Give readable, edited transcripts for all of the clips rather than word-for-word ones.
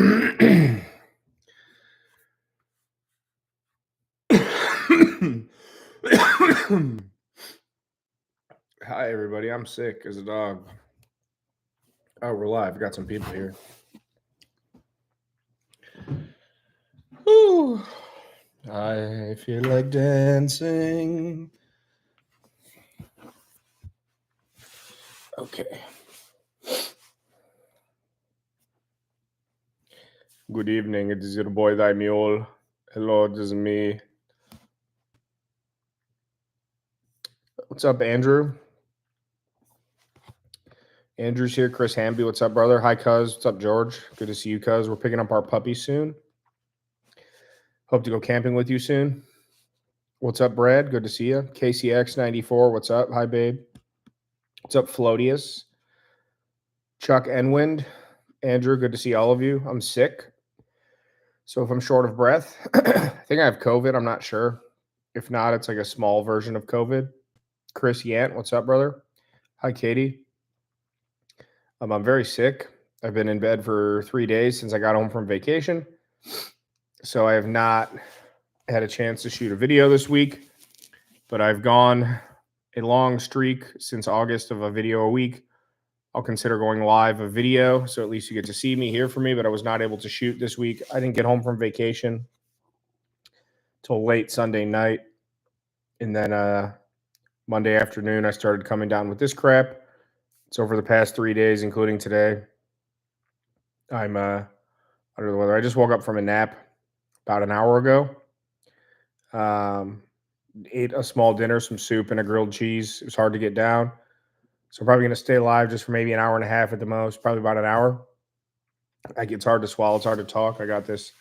Hi, everybody. I'm sick as a dog. Oh, we're live. Got some people here. Ooh, I feel like dancing. Okay. Good evening. It is your boy, Thy Mule. Hello, this is me. What's up, Andrew? Andrew's here. Chris Hamby. What's up, brother? Hi, cuz. What's up, George? Good to see you, cuz. We're picking up our puppy soon. Hope to go camping with you soon. What's up, Brad? Good to see you. KCX94. What's up? Hi, babe. What's up, Floatius? Chuck Enwind. Andrew, good to see all of you. I'm sick. So if I'm short of breath, I think I have COVID. I'm not sure. If not, it's like a small version of COVID. Chris Yant, what's up, brother? Hi, Katie. I'm very sick. I've been in bed for 3 days since I got home from vacation. So I have not had a chance to shoot a video this week, but I've gone a long streak since August of a video a week. I'll consider going live a video, so at least you get to see me, hear from me, but I was not able to shoot this week. I didn't get home from vacation till late Sunday night. And then Monday afternoon, I started coming down with this crap. It's over the past 3 days, including today. I'm under the weather. I just woke up from a nap about an hour ago. Ate a small dinner, some soup, and a grilled cheese. It was hard to get down. So I'm probably going to stay live just for maybe an hour and a half at the most, probably about an hour. It's hard to swallow. It's hard to talk. I got this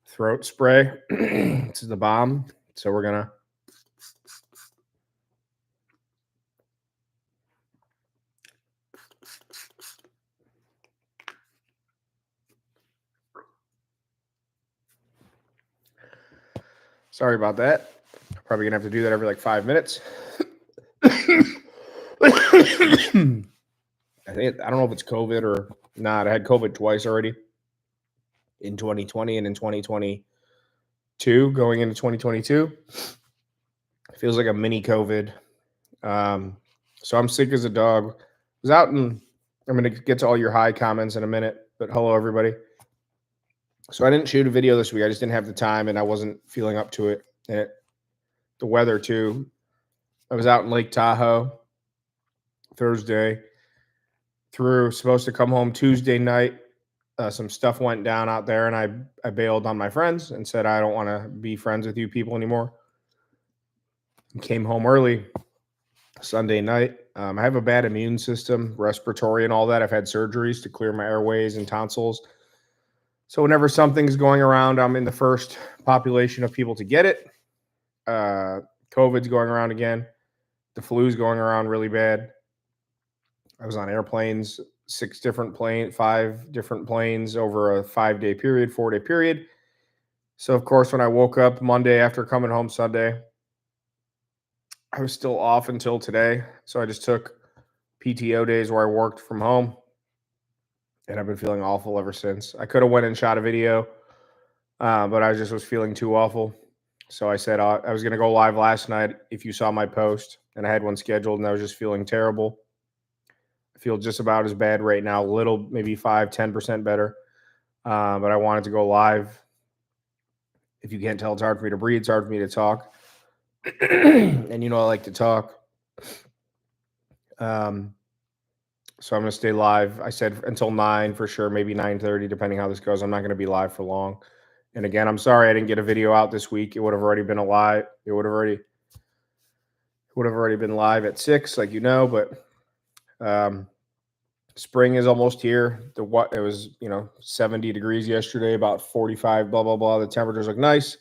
throat spray. This is the bomb. So we're going to. Sorry about that. Probably going to have to do that every like 5 minutes. I don't know if it's COVID or not. I had COVID twice already in 2020 and in 2022, going into 2022. It feels like a mini COVID. So I'm sick as a dog. I was out and I'm going to get to all your high comments in a minute, but hello, everybody. So I didn't shoot a video this week. I just didn't have the time and I wasn't feeling up to it. And the weather, too. I was out in Lake Tahoe Thursday. Supposed to come home Tuesday night. Some stuff went down out there, and I bailed on my friends and said, I don't want to be friends with you people anymore. And came home early Sunday night. I have a bad immune system, respiratory and all that. I've had surgeries to clear my airways and tonsils. So whenever something's going around, I'm in the first population of people to get it. COVID's going around again. The flu's going around really bad. I was on airplanes, 5 different planes over a 5-day period, 4-day period. So, of course, when I woke up Monday after coming home Sunday, I was still off until today. So I just took PTO days where I worked from home. And I've been feeling awful ever since. I could have went and shot a video, but I just was feeling too awful. So I said I was going to go live last night if you saw my post. And I had one scheduled, and I was just feeling terrible. I feel just about as bad right now, maybe 5-10% better. But I wanted to go live. If you can't tell, it's hard for me to breathe. It's hard for me to talk. And I like to talk. So I'm going to stay live. I said until 9 for sure, maybe 9:30, depending how this goes. I'm not going to be live for long. And again, I'm sorry I didn't get a video out this week. It would have already been live. It would have already been live at 6, like but spring is almost here. It was 70 degrees yesterday, about 45, blah blah blah. The temperatures look nice.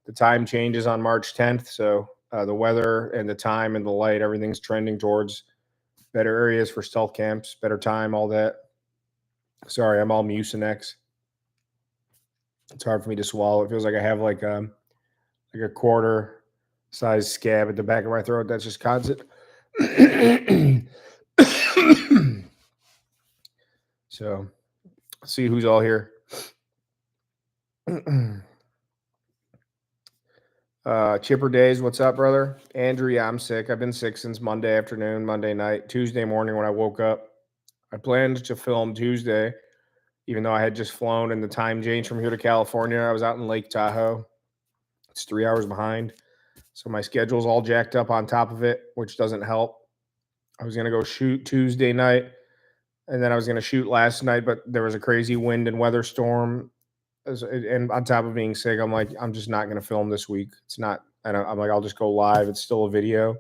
The time changes on March 10th, so the weather and the time and the light, everything's trending towards better areas for stealth camps, better time, all that. Sorry, I'm all Mucinex. It's hard for me to swallow. It feels like I have like a quarter size scab at the back of my throat. That's just constant. So, see who's all here. Chipper Days, what's up, brother? Andrew, yeah, I'm sick. I've been sick since Monday afternoon, Monday night, Tuesday morning when I woke up. I planned to film Tuesday, even though I had just flown and the time change from here to California. I was out in Lake Tahoe. It's 3 hours behind. So my schedule's all jacked up on top of it, which doesn't help. I was going to go shoot Tuesday night, and then I was going to shoot last night, but there was a crazy wind and weather storm. And on top of being sick, I'm like, I'm just not going to film this week. It's not, and I'm like, I'll just go live. It's still a video.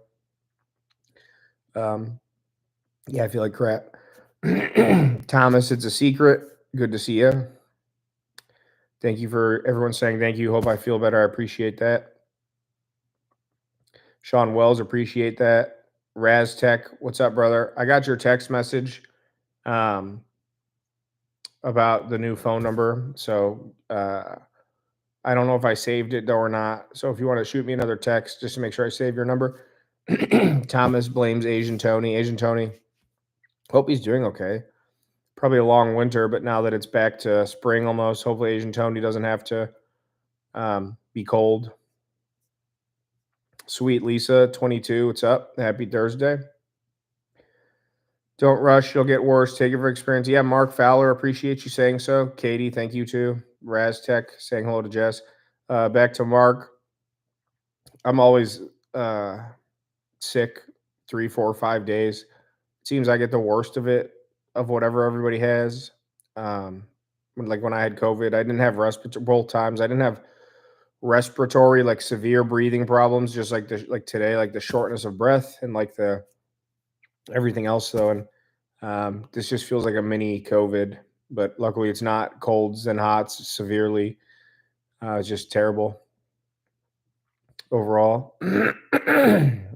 Yeah, I feel like crap. Thomas, it's a secret. Good to see you. Thank you for everyone saying thank you. Hope I feel better. I appreciate that. Sean Wells, appreciate that. Raz Tech, what's up, brother? I got your text message about the new phone number. So I don't know if I saved it though or not. So if you want to shoot me another text just to make sure I save your number. Thomas blames Asian Tony. Asian Tony, hope he's doing okay. Probably a long winter, but now that it's back to spring almost, hopefully Asian Tony doesn't have to be cold. Sweet Lisa, 22, what's up? Happy Thursday. Don't rush, you'll get worse. Take it for experience. Yeah, Mark Fowler, appreciate you saying so. Katie, thank you too. Raztech, saying hello to Jess. Back to Mark. I'm always sick 3, 4, 5 days. It seems I get the worst of it, of whatever everybody has. Like when I had COVID, I didn't have respiratory both times. I didn't have respiratory, like severe breathing problems, just like today, like the shortness of breath and like the everything else though. And this just feels like a mini COVID, but luckily it's not colds and hots severely. It's just terrible overall.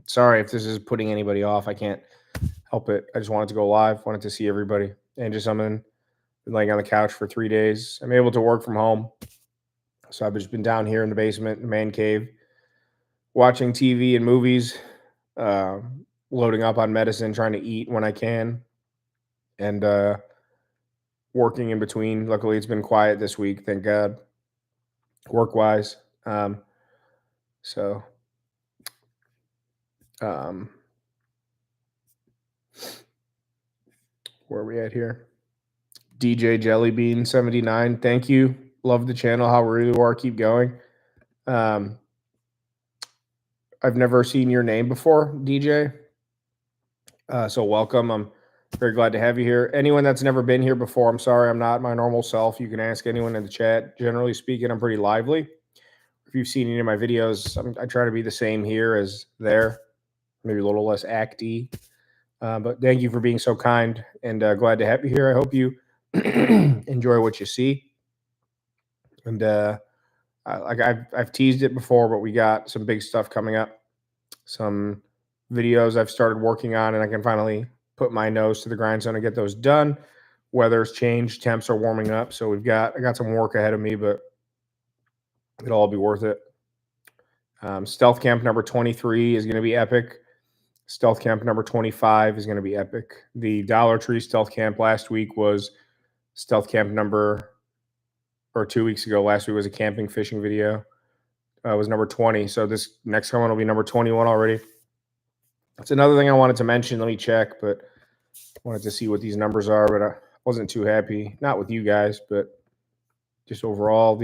Sorry if this is putting anybody off. I can't help it. I just wanted to go live, wanted to see everybody, and just been laying on the couch for 3 days. I'm able to work from home. So I've just been down here in the basement, the man cave, watching TV and movies, loading up on medicine, trying to eat when I can, and working in between. Luckily, it's been quiet this week, thank God, work-wise. So where are we at here? DJ Jellybean 79, thank you. Love the channel. How rude you are. Keep going. I've never seen your name before, DJ. So welcome. I'm very glad to have you here. Anyone that's never been here before, I'm sorry, I'm not my normal self. You can ask anyone in the chat. Generally speaking, I'm pretty lively. If you've seen any of my videos, I try to be the same here as there, maybe a little less acty. But thank you for being so kind, and glad to have you here. I hope you enjoy what you see. And like I've teased it before, but we got some big stuff coming up. Some videos I've started working on, and I can finally put my nose to the grindstone and get those done. Weather's changed, temps are warming up, so I got some work ahead of me, but it'll all be worth it. Stealth Camp number 23 is going to be epic. Stealth Camp number 25 is going to be epic. The Dollar Tree Stealth Camp last week was Stealth Camp or 2 weeks ago. Last week was a camping fishing video. It was number 20. So this next one will be number 21 already. That's another thing I wanted to mention. Let me check, but I wanted to see what these numbers are, but I wasn't too happy. Not with you guys, but just overall.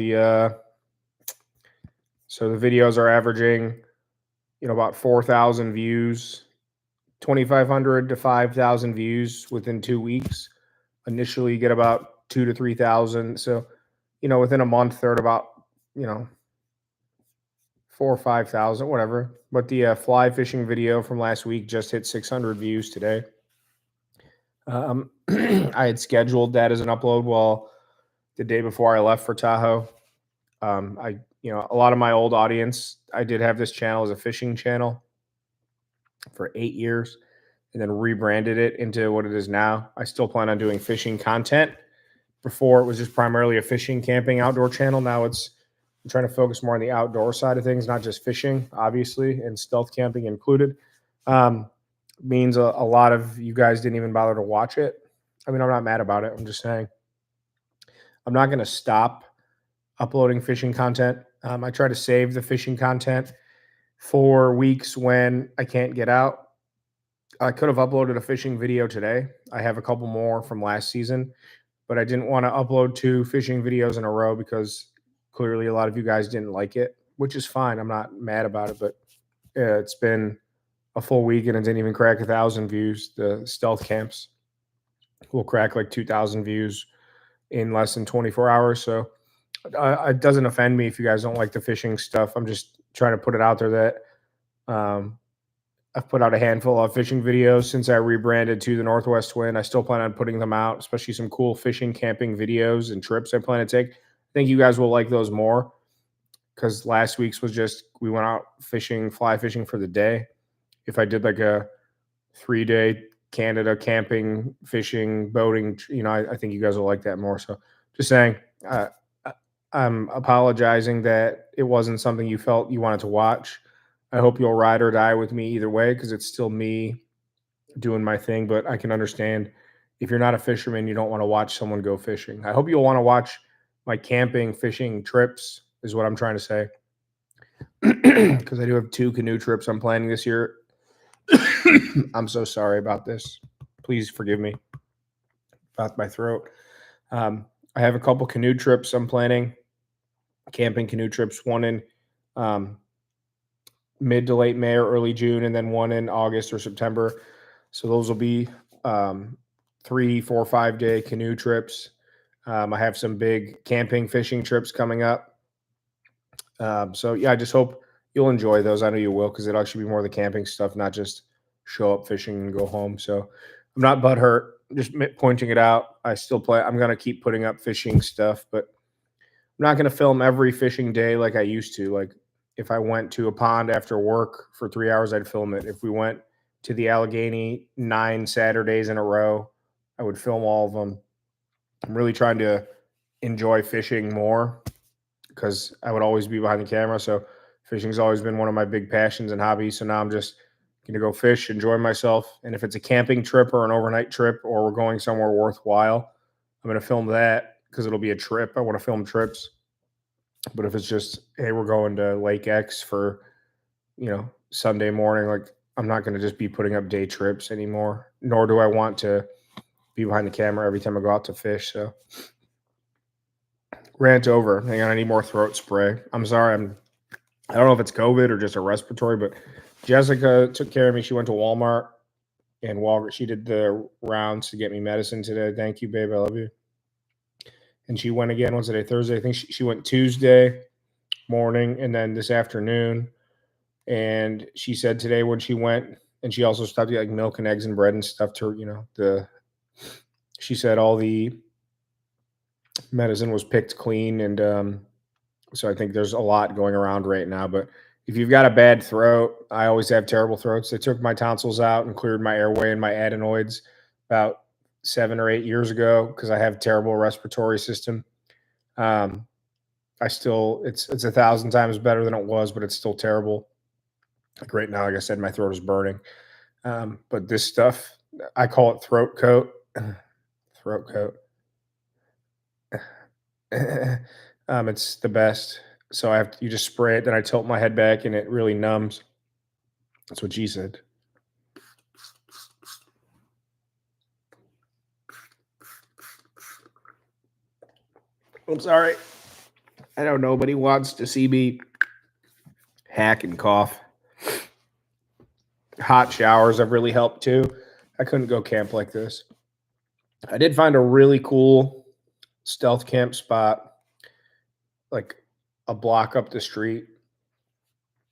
So the videos are averaging, about 4,000 views, 2,500 to 5,000 views within 2 weeks. Initially, you get about 2,000 to 3,000. So, within a month, they're at about, 4,000 or 5,000, whatever. But the fly fishing video from last week just hit 600 views today. I had scheduled that as an upload the day before I left for Tahoe. A lot of my old audience, I did have this channel as a fishing channel for 8 years and then rebranded it into what it is now. I still plan on doing fishing content. Before it was just primarily a fishing, camping, outdoor channel. Now I'm trying to focus more on the outdoor side of things, not just fishing, obviously, and stealth camping included. Means a lot of you guys didn't even bother to watch it. I mean, I'm not mad about it. I'm just saying I'm not going to stop uploading fishing content. I try to save the fishing content for weeks when I can't get out. I could have uploaded a fishing video today. I have a couple more from last season, but I didn't want to upload 2 fishing videos in a row because clearly a lot of you guys didn't like it, which is fine. I'm not mad about it, but it's been a full week and it didn't even crack 1,000 views. The stealth camps will crack like 2,000 views in less than 24 hours. So it doesn't offend me if you guys don't like the fishing stuff. I'm just trying to put it out there that I've put out a handful of fishing videos since I rebranded to the Northwest Twin. I still plan on putting them out, especially some cool fishing, camping videos and trips I plan to take. I think you guys will like those more because last week's was just we went out fishing, fly fishing for the day. If I did like a 3-day Canada camping, fishing, boating, I think you guys will like that more. So just saying, I'm apologizing that it wasn't something you felt you wanted to watch. I hope you'll ride or die with me either way because it's still me doing my thing. But I can understand if you're not a fisherman, you don't want to watch someone go fishing. I hope you'll want to watch my camping, fishing trips is what I'm trying to say. Because I do have 2 canoe trips I'm planning this year. I'm so sorry about this. Please forgive me about my throat. I have a couple canoe trips I'm planning, camping canoe trips, one in mid to late May or early June, and then one in August or September. So those will be 3, 4, 5-day canoe trips. I have some big camping, fishing trips coming up. So yeah, I just hope you'll enjoy those. I know you will because it'll actually be more of the camping stuff, not just show up fishing and go home. So I'm not butthurt, just pointing it out. I still play. I'm going to keep putting up fishing stuff, but I'm not going to film every fishing day like I used to. Like if I went to a pond after work for 3 hours, I'd film it. If we went to the Allegheny 9 Saturdays in a row, I would film all of them. I'm really trying to enjoy fishing more because I would always be behind the camera. So fishing's always been one of my big passions and hobbies. So now I'm just going to go fish, enjoy myself. And if it's a camping trip or an overnight trip or we're going somewhere worthwhile, I'm going to film that because it'll be a trip. I want to film trips. But if it's just, hey, we're going to Lake X for, Sunday morning, like I'm not going to just be putting up day trips anymore, nor do I want to be behind the camera every time I go out to fish. So rant over. Hang on, I need more throat spray. I'm sorry. I don't know if it's COVID or just a respiratory, but Jessica took care of me. She went to Walmart and Walgreens. She did the rounds to get me medicine today. Thank you, babe. I love you. And she went again. What's today? Thursday. I think she went Tuesday morning and then this afternoon. And she said today when she went, and she also stopped to get like milk and eggs and bread and stuff to, she said all the medicine was picked clean. And so I think there's a lot going around right now. But if you've got a bad throat, I always have terrible throats. They took my tonsils out and cleared my airway and my adenoids about 7 or 8 years ago because I have terrible respiratory system. It's 1,000 times better than it was, but it's still terrible. Like right now, like I said, my throat is burning. But this stuff, I call it throat coat. Throat coat. It's the best. So you just spray it, then I tilt my head back and it really numbs. That's what she said. I'm sorry. I know nobody wants to see me hack and cough. Hot showers have really helped too. I couldn't go camp like this. I did find a really cool stealth camp spot, like a block up the street.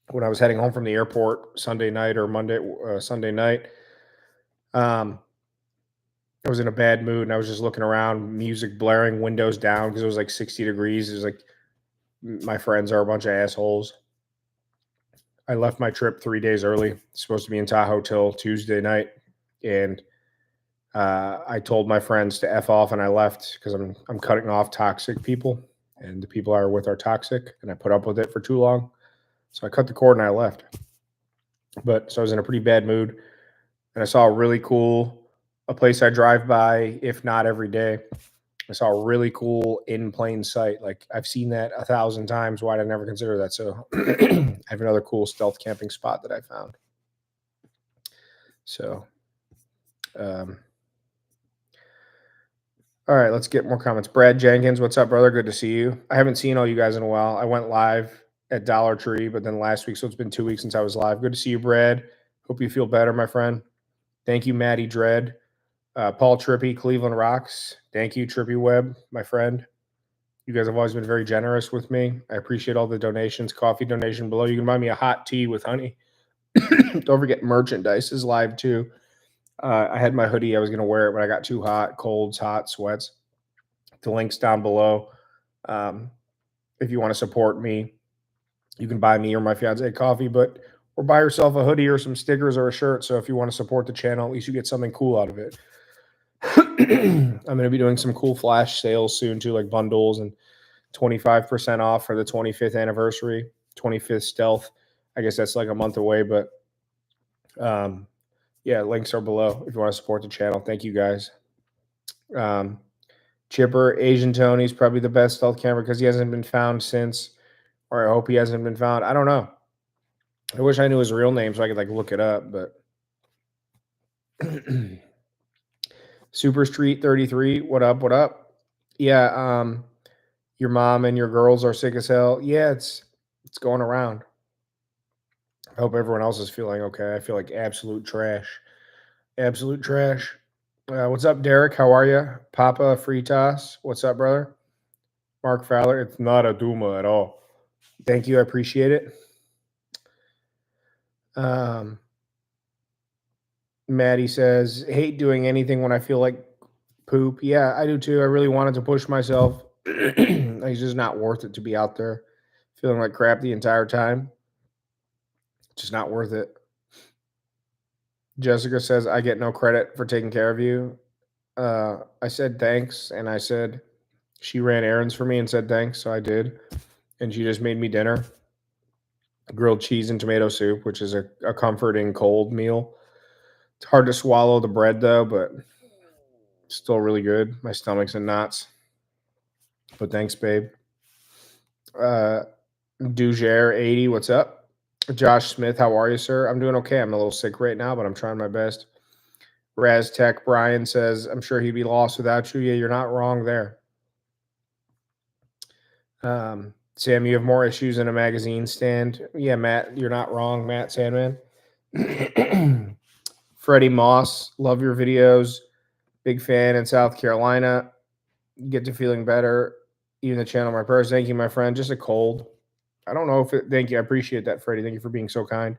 When I was heading home from the airport Sunday night or Sunday night, I was in a bad mood and I was just looking around, music blaring, windows down because it was like 60 degrees. It was like my friends are a bunch of assholes. I left my trip 3 days early. Supposed to be in Tahoe till Tuesday night, and I told my friends to F off, and I left because I'm cutting off toxic people, and the people I are with are toxic, and I put up with it for too long. So I cut the cord and I left. So I was in a pretty bad mood, and I saw a place I drive by, if not every day. I saw a really cool in plain sight. Like I've seen that 1,000 times. Why did I never consider that? So I have another cool stealth camping spot that I found. So, all right, let's get more comments. Brad Jenkins, what's up, brother? Good to see you. I haven't seen all you guys in a while. I went live at Dollar Tree, but then last week, so it's been 2 weeks since I was live. Good to see you, Brad. Hope you feel better, my friend. Thank you, Maddie Dread. Paul Trippy, Cleveland Rocks. Thank you, Trippy Webb, my friend. You guys have always been very generous with me. I appreciate all the donations. Coffee donation below. You can buy me a hot tea with honey. Don't forget merchandise is live too. I had my hoodie. I was going to wear it, but I got too hot. Colds, hot, sweats. The link's down below. If you want to support me, you can buy me or my fiance coffee, or buy yourself a hoodie or some stickers or a shirt. So if you want to support the channel, at least you get something cool out of it. I'm going to be doing some cool flash sales soon too, like bundles and 25% off for the 25th anniversary, 25th stealth. I guess that's like a month away, but yeah, links are below if you want to support the channel. Thank you guys. Chipper, Asian Tony's probably the best stealth camera because he hasn't been found since, or I hope he hasn't been found. I don't know. I wish I knew his real name so I could like look it up, but Super Street 33, what up? What up? Yeah, your mom and your girls are sick as hell. Yeah, it's going around. I hope everyone else is feeling okay. I feel like absolute trash. Absolute trash. What's up, Derek? How are you? Papa Fritas. What's up, brother? Mark Fowler. It's not a Duma at all. Thank you. I appreciate it. Maddie says, hate doing anything when I feel like poop. Yeah, I do too. I really wanted to push myself. It's just not worth it to be out there feeling like crap the entire time. Just not worth it. Jessica says, I get no credit for taking care of you. I said thanks, and I said she ran errands for me and said thanks, so I did. And she just made me dinner. Grilled cheese and tomato soup, which is a comforting cold meal. It's hard to swallow the bread, though, but still really good. My stomach's in knots. But thanks, babe. Dujair 80, what's up? Josh Smith, how are you, sir? I'm doing okay. I'm a little sick right now, but I'm trying my best. Raz Tech Brian says, I'm sure he'd be lost without you. Yeah, you're not wrong there. Sam, you have more issues in a magazine stand. Yeah, Matt, you're not wrong, Matt Sandman. Freddie Moss, love your videos. Big fan in South Carolina. Get to feeling better. Even the channel, my prayers. Thank you, my friend. Just a cold. I don't know if it, thank you. I appreciate that, Freddie. Thank you for being so kind.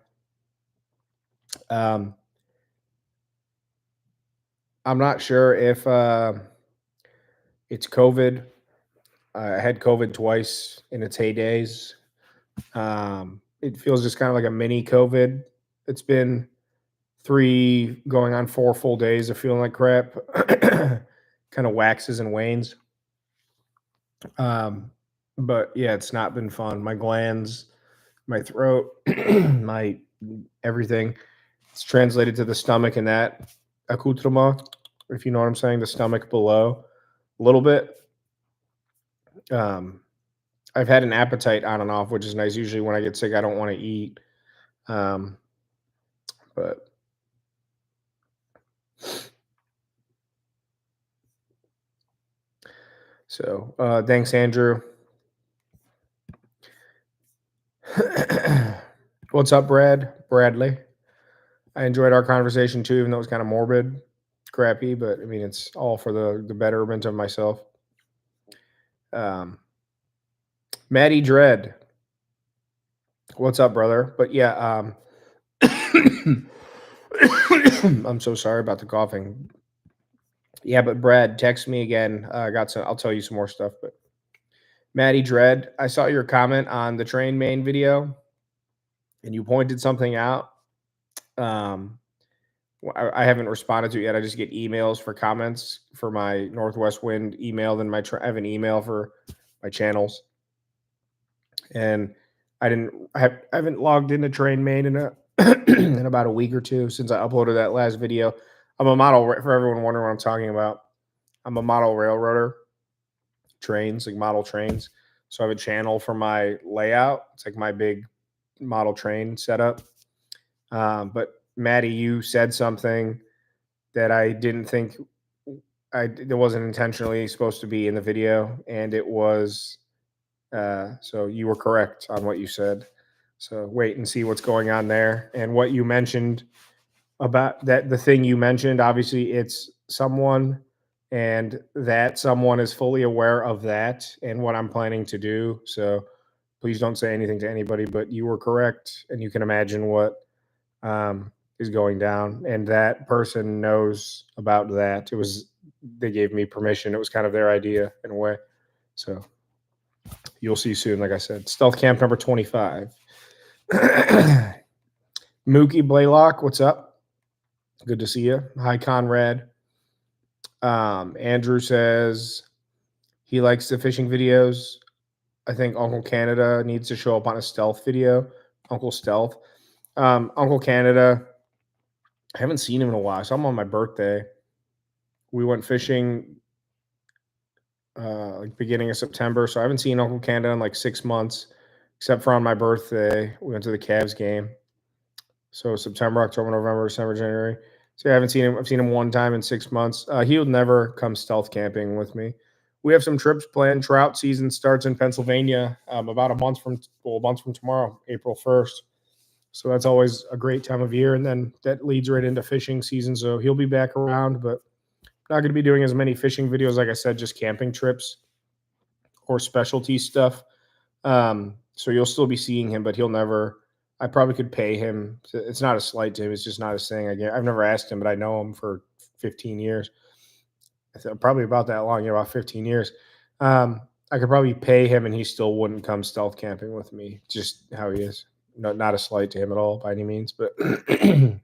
I'm not sure if it's COVID. I had COVID twice in its heydays. It feels just kind of like a mini COVID. It's been 3 going on 4 full days of feeling like crap. Kind of waxes and wanes. But yeah, it's not been fun. My glands, my throat, my everything. It's translated to the stomach and that accoutrement, if you know what I'm saying, the stomach below a little bit. I've had an appetite on and off, which is nice. Usually when I get sick, I don't want to eat. But so thanks, Andrew. What's up, Bradley? I enjoyed our conversation too, even though it was kind of morbid, crappy, but I mean, it's all for the betterment of myself. Maddie Dread. What's up, brother? But yeah, I'm so sorry about the coughing. Yeah, but Brad, text me again. I'll tell you some more stuff. But Maddie Dread, I saw your comment on the train main video, and you pointed something out. I haven't responded to it yet. I just get emails for comments for my Northwest Wind email. Then I have an email for my channels, and I haven't logged into Train Main in in about a week or two since I uploaded that last video. I'm a model, for everyone wondering what I'm talking about. I'm a model railroader. trains, like model trains. So I have a channel for my layout. It's like my big model train setup. But Maddie, you said something that I didn't think it wasn't intentionally supposed to be in the video, and it was. So you were correct on what you said. So wait and see what's going on there, and what you mentioned about that. The thing you mentioned, obviously, it's someone, and that someone is fully aware of that and what I'm planning to do. So please don't say anything to anybody. But you were correct, and you can imagine what is going down, and that person knows about that. It was they gave me permission. It was kind of their idea in a way. So you'll see soon. Like I said, stealth camp number 25. Mookie Blaylock, what's up? Good to see you. Hi, Conrad. Andrew says he likes the fishing videos. I think Uncle Canada needs to show up on a stealth video. Uncle Stealth. Uncle Canada, I haven't seen him in a while. I saw him on my birthday. We went fishing like beginning of September. So I haven't seen Uncle Canada in like 6 months, except for on my birthday. We went to the Cavs game. So September, October, November, December, January. So I haven't seen him. I've seen him one time in 6 months. He would never come stealth camping with me. We have some trips planned. Trout season starts in Pennsylvania about a month from tomorrow, April 1st. So that's always a great time of year. And then that leads right into fishing season. So he'll be back around, but not going to be doing as many fishing videos. Like I said, just camping trips or specialty stuff. So you'll still be seeing him, but he'll never. I probably could pay him. It's not a slight to him. It's just not his thing. I've never asked him, but I know him for 15 years. Probably about that long, about 15 years. I could probably pay him, and he still wouldn't come stealth camping with me. Just how he is. No, not a slight to him at all by any means, but it's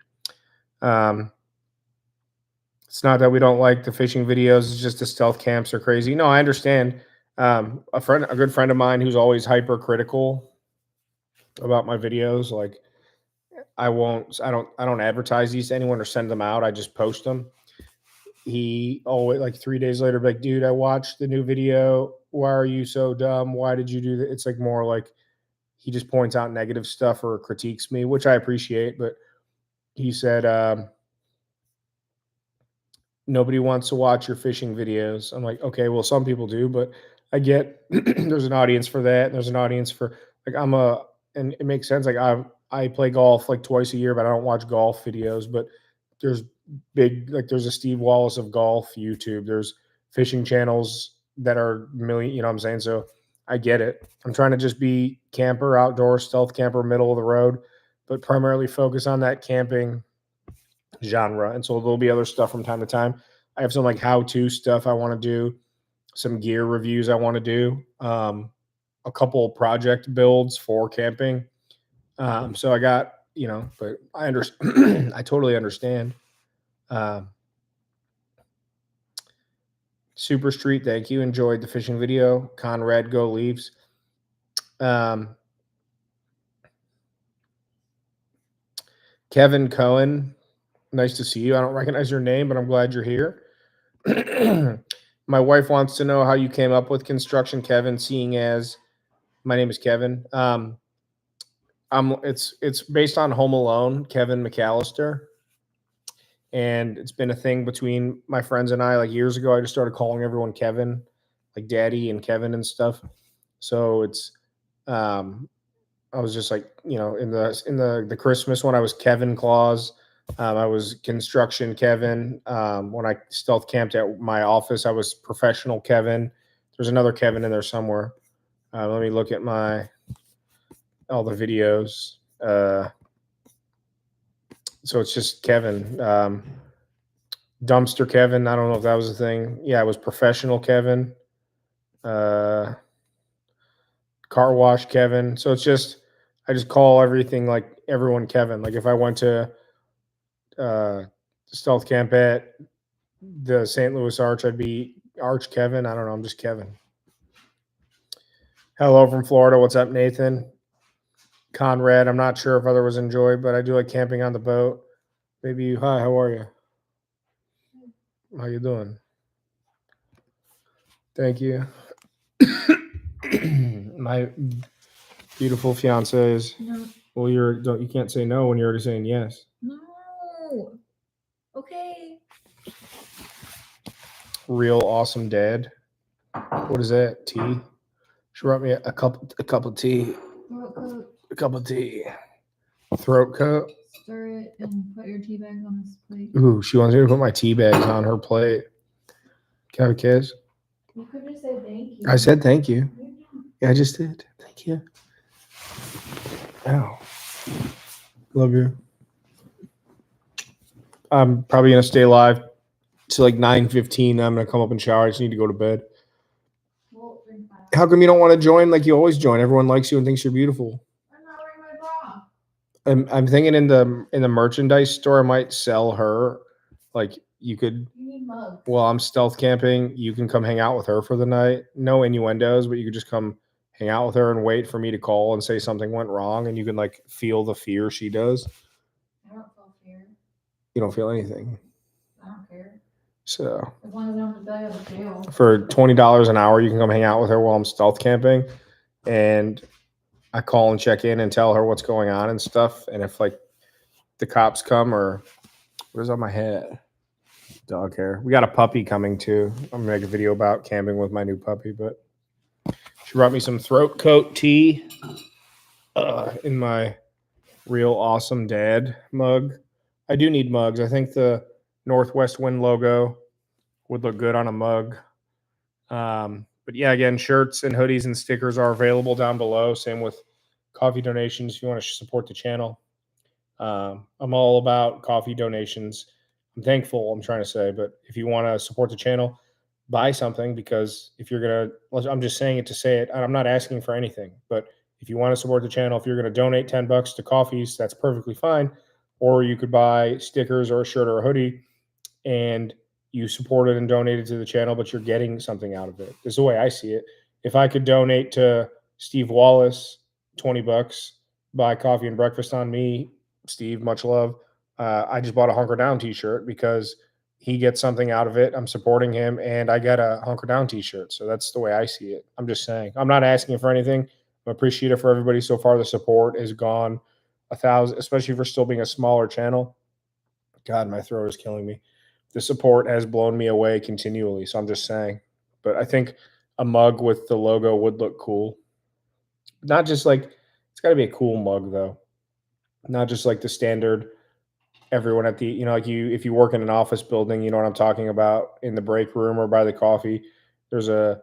not that we don't like the fishing videos. It's just the stealth camps are crazy. No, I understand. A good friend of mine who's always hypercritical about my videos. Like I don't advertise these to anyone or send them out. I just post them. He always like 3 days later, be like, dude, I watched the new video. Why are you so dumb? Why did you do that? It's like more like he just points out negative stuff or critiques me, which I appreciate. But he said, nobody wants to watch your fishing videos. I'm like, okay, well, some people do, but I get there's an audience for that. And there's an audience for like and it makes sense. Like I play golf like twice a year, but I don't watch golf videos. But there's there's a Steve Wallace of golf YouTube. There's fishing channels that are million. You know what I'm saying? So I get it. I'm trying to just be camper, outdoor, stealth camper, middle of the road, but primarily focus on that camping genre. And so there'll be other stuff from time to time. I have some like how-to stuff I want to do, some gear reviews I want to do, a couple project builds for camping. So I got, but I understand. I totally understand. Super Street, thank you. Enjoyed the fishing video. Conrad, go Leaves. Kevin Cohen, nice to see you. I don't recognize your name, but I'm glad you're here. My wife wants to know how you came up with construction, Kevin, seeing as my name is Kevin. It's based on Home Alone, Kevin McAllister. And it's been a thing between my friends and I. Like years ago, I just started calling everyone Kevin, like Daddy and Kevin and stuff. So it's I was just like, in the Christmas one, I was Kevin Claus. I was construction Kevin. When I stealth camped at my office, I was professional Kevin. There's another Kevin in there somewhere. Let me look at all the videos. So it's just Kevin. Dumpster Kevin. I don't know if that was a thing. Yeah, I was professional Kevin. Car wash Kevin. So it's just I just call everything like everyone Kevin. Like if I went to stealth camp at the St. Louis Arch, I'd be Arch Kevin. I don't know. I'm just Kevin. Hello from Florida. What's up, Nathan? Conrad. I'm not sure if other was enjoyed, but I do like camping on the boat. Maybe you. Hi, how are you? How you doing? Thank you. My beautiful fiance's. No. Well, you can't say no when you're already saying yes. No. Okay. Real awesome dad. What is that? Tea? She brought me a cup of tea. Throat coat. A cup of tea. Throat coat. Stir it and put your tea bags on this plate. Ooh, she wants me to put my tea bags on her plate. Can I have a kiss? You could just say thank you. I said thank you. Yeah, I just did. Thank you. Ow. Love you. I'm probably gonna stay live till like 9:15. I'm gonna come up and shower. I just need to go to bed. Well, drink my How come you don't want to join like you always join? Everyone likes you and thinks you're beautiful. I'm not wearing my bra. I'm thinking in the merchandise store I might sell her. Like you could. You need mugs. Well, I'm stealth camping. You can come hang out with her for the night. No innuendos, but you could just come hang out with her and wait for me to call and say something went wrong, and you can like feel the fear she does. I don't feel fear. You don't feel anything. I don't care. So As long as I don't have to tell you the jail. for $20 an hour, you can come hang out with her while I'm stealth camping, and I call and check in and tell her what's going on and stuff. And if like the cops come or what is on my head? Dog hair. We got a puppy coming too. I'm gonna make a video about camping with my new puppy, but she brought me some throat coat tea in my real awesome dad mug. I do need mugs. I think the Northwest Wind logo would look good on a mug. But yeah, again, shirts and hoodies and stickers are available down below. Same with coffee donations if you want to support the channel. I'm all about coffee donations. I'm thankful, I'm trying to say, but if you want to support the channel, buy something, because if you're going to, I'm just saying it to say it. I'm not asking for anything, but if you want to support the channel, if you're going to donate $10 to coffees, that's perfectly fine. Or you could buy stickers or a shirt or a hoodie and you supported and donated to the channel, but you're getting something out of it. This is the way I see it. If I could donate to Steve Wallace $20, buy coffee and breakfast on me, Steve, much love. I just bought a Hunker Down t-shirt because he gets something out of it. I'm supporting him and I got a Hunker Down t-shirt. So that's the way I see it. I'm just saying, I'm not asking for anything. I'm appreciative for everybody so far. The support has gone 1,000, especially for still being a smaller channel. God, my throat is killing me. The support has blown me away continually. So I'm just saying, but I think a mug with the logo would look cool. Not just like, it's got to be a cool mug though. Not just like the standard everyone at the, like if you work in an office building, you know what I'm talking about, in the break room or by the coffee, there's a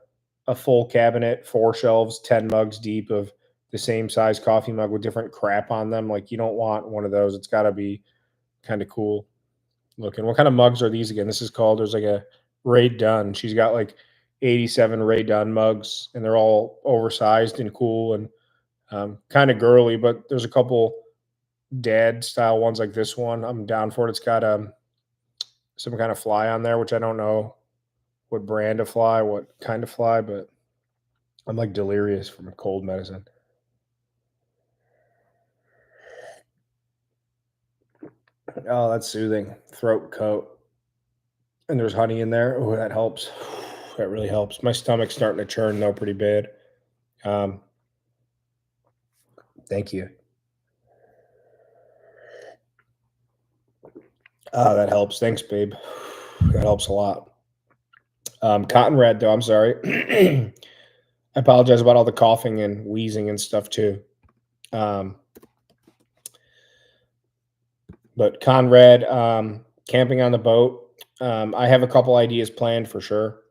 full cabinet, 4 shelves, 10 mugs deep of the same size coffee mug with different crap on them. Like you don't want one of those. It's got to be kind of cool looking. What kind of mugs are these again? This is called, there's like a Ray Dunn. She's got like 87 Ray Dunn mugs and they're all oversized and cool and kind of girly, but there's a couple dad style ones like this one. I'm down for it. It's got some kind of fly on there, which I don't know what brand of fly, what kind of fly, but I'm like delirious from cold medicine. Oh, that's soothing. Throat coat. And there's honey in there. Oh, that helps. That really helps. My stomach's starting to churn though pretty bad. Thank you. Oh, that helps. Thanks, babe. That helps a lot. Cotton Red, though, I'm sorry. I apologize about all the coughing and wheezing and stuff, too. But Conrad, camping on the boat. I have a couple ideas planned for sure.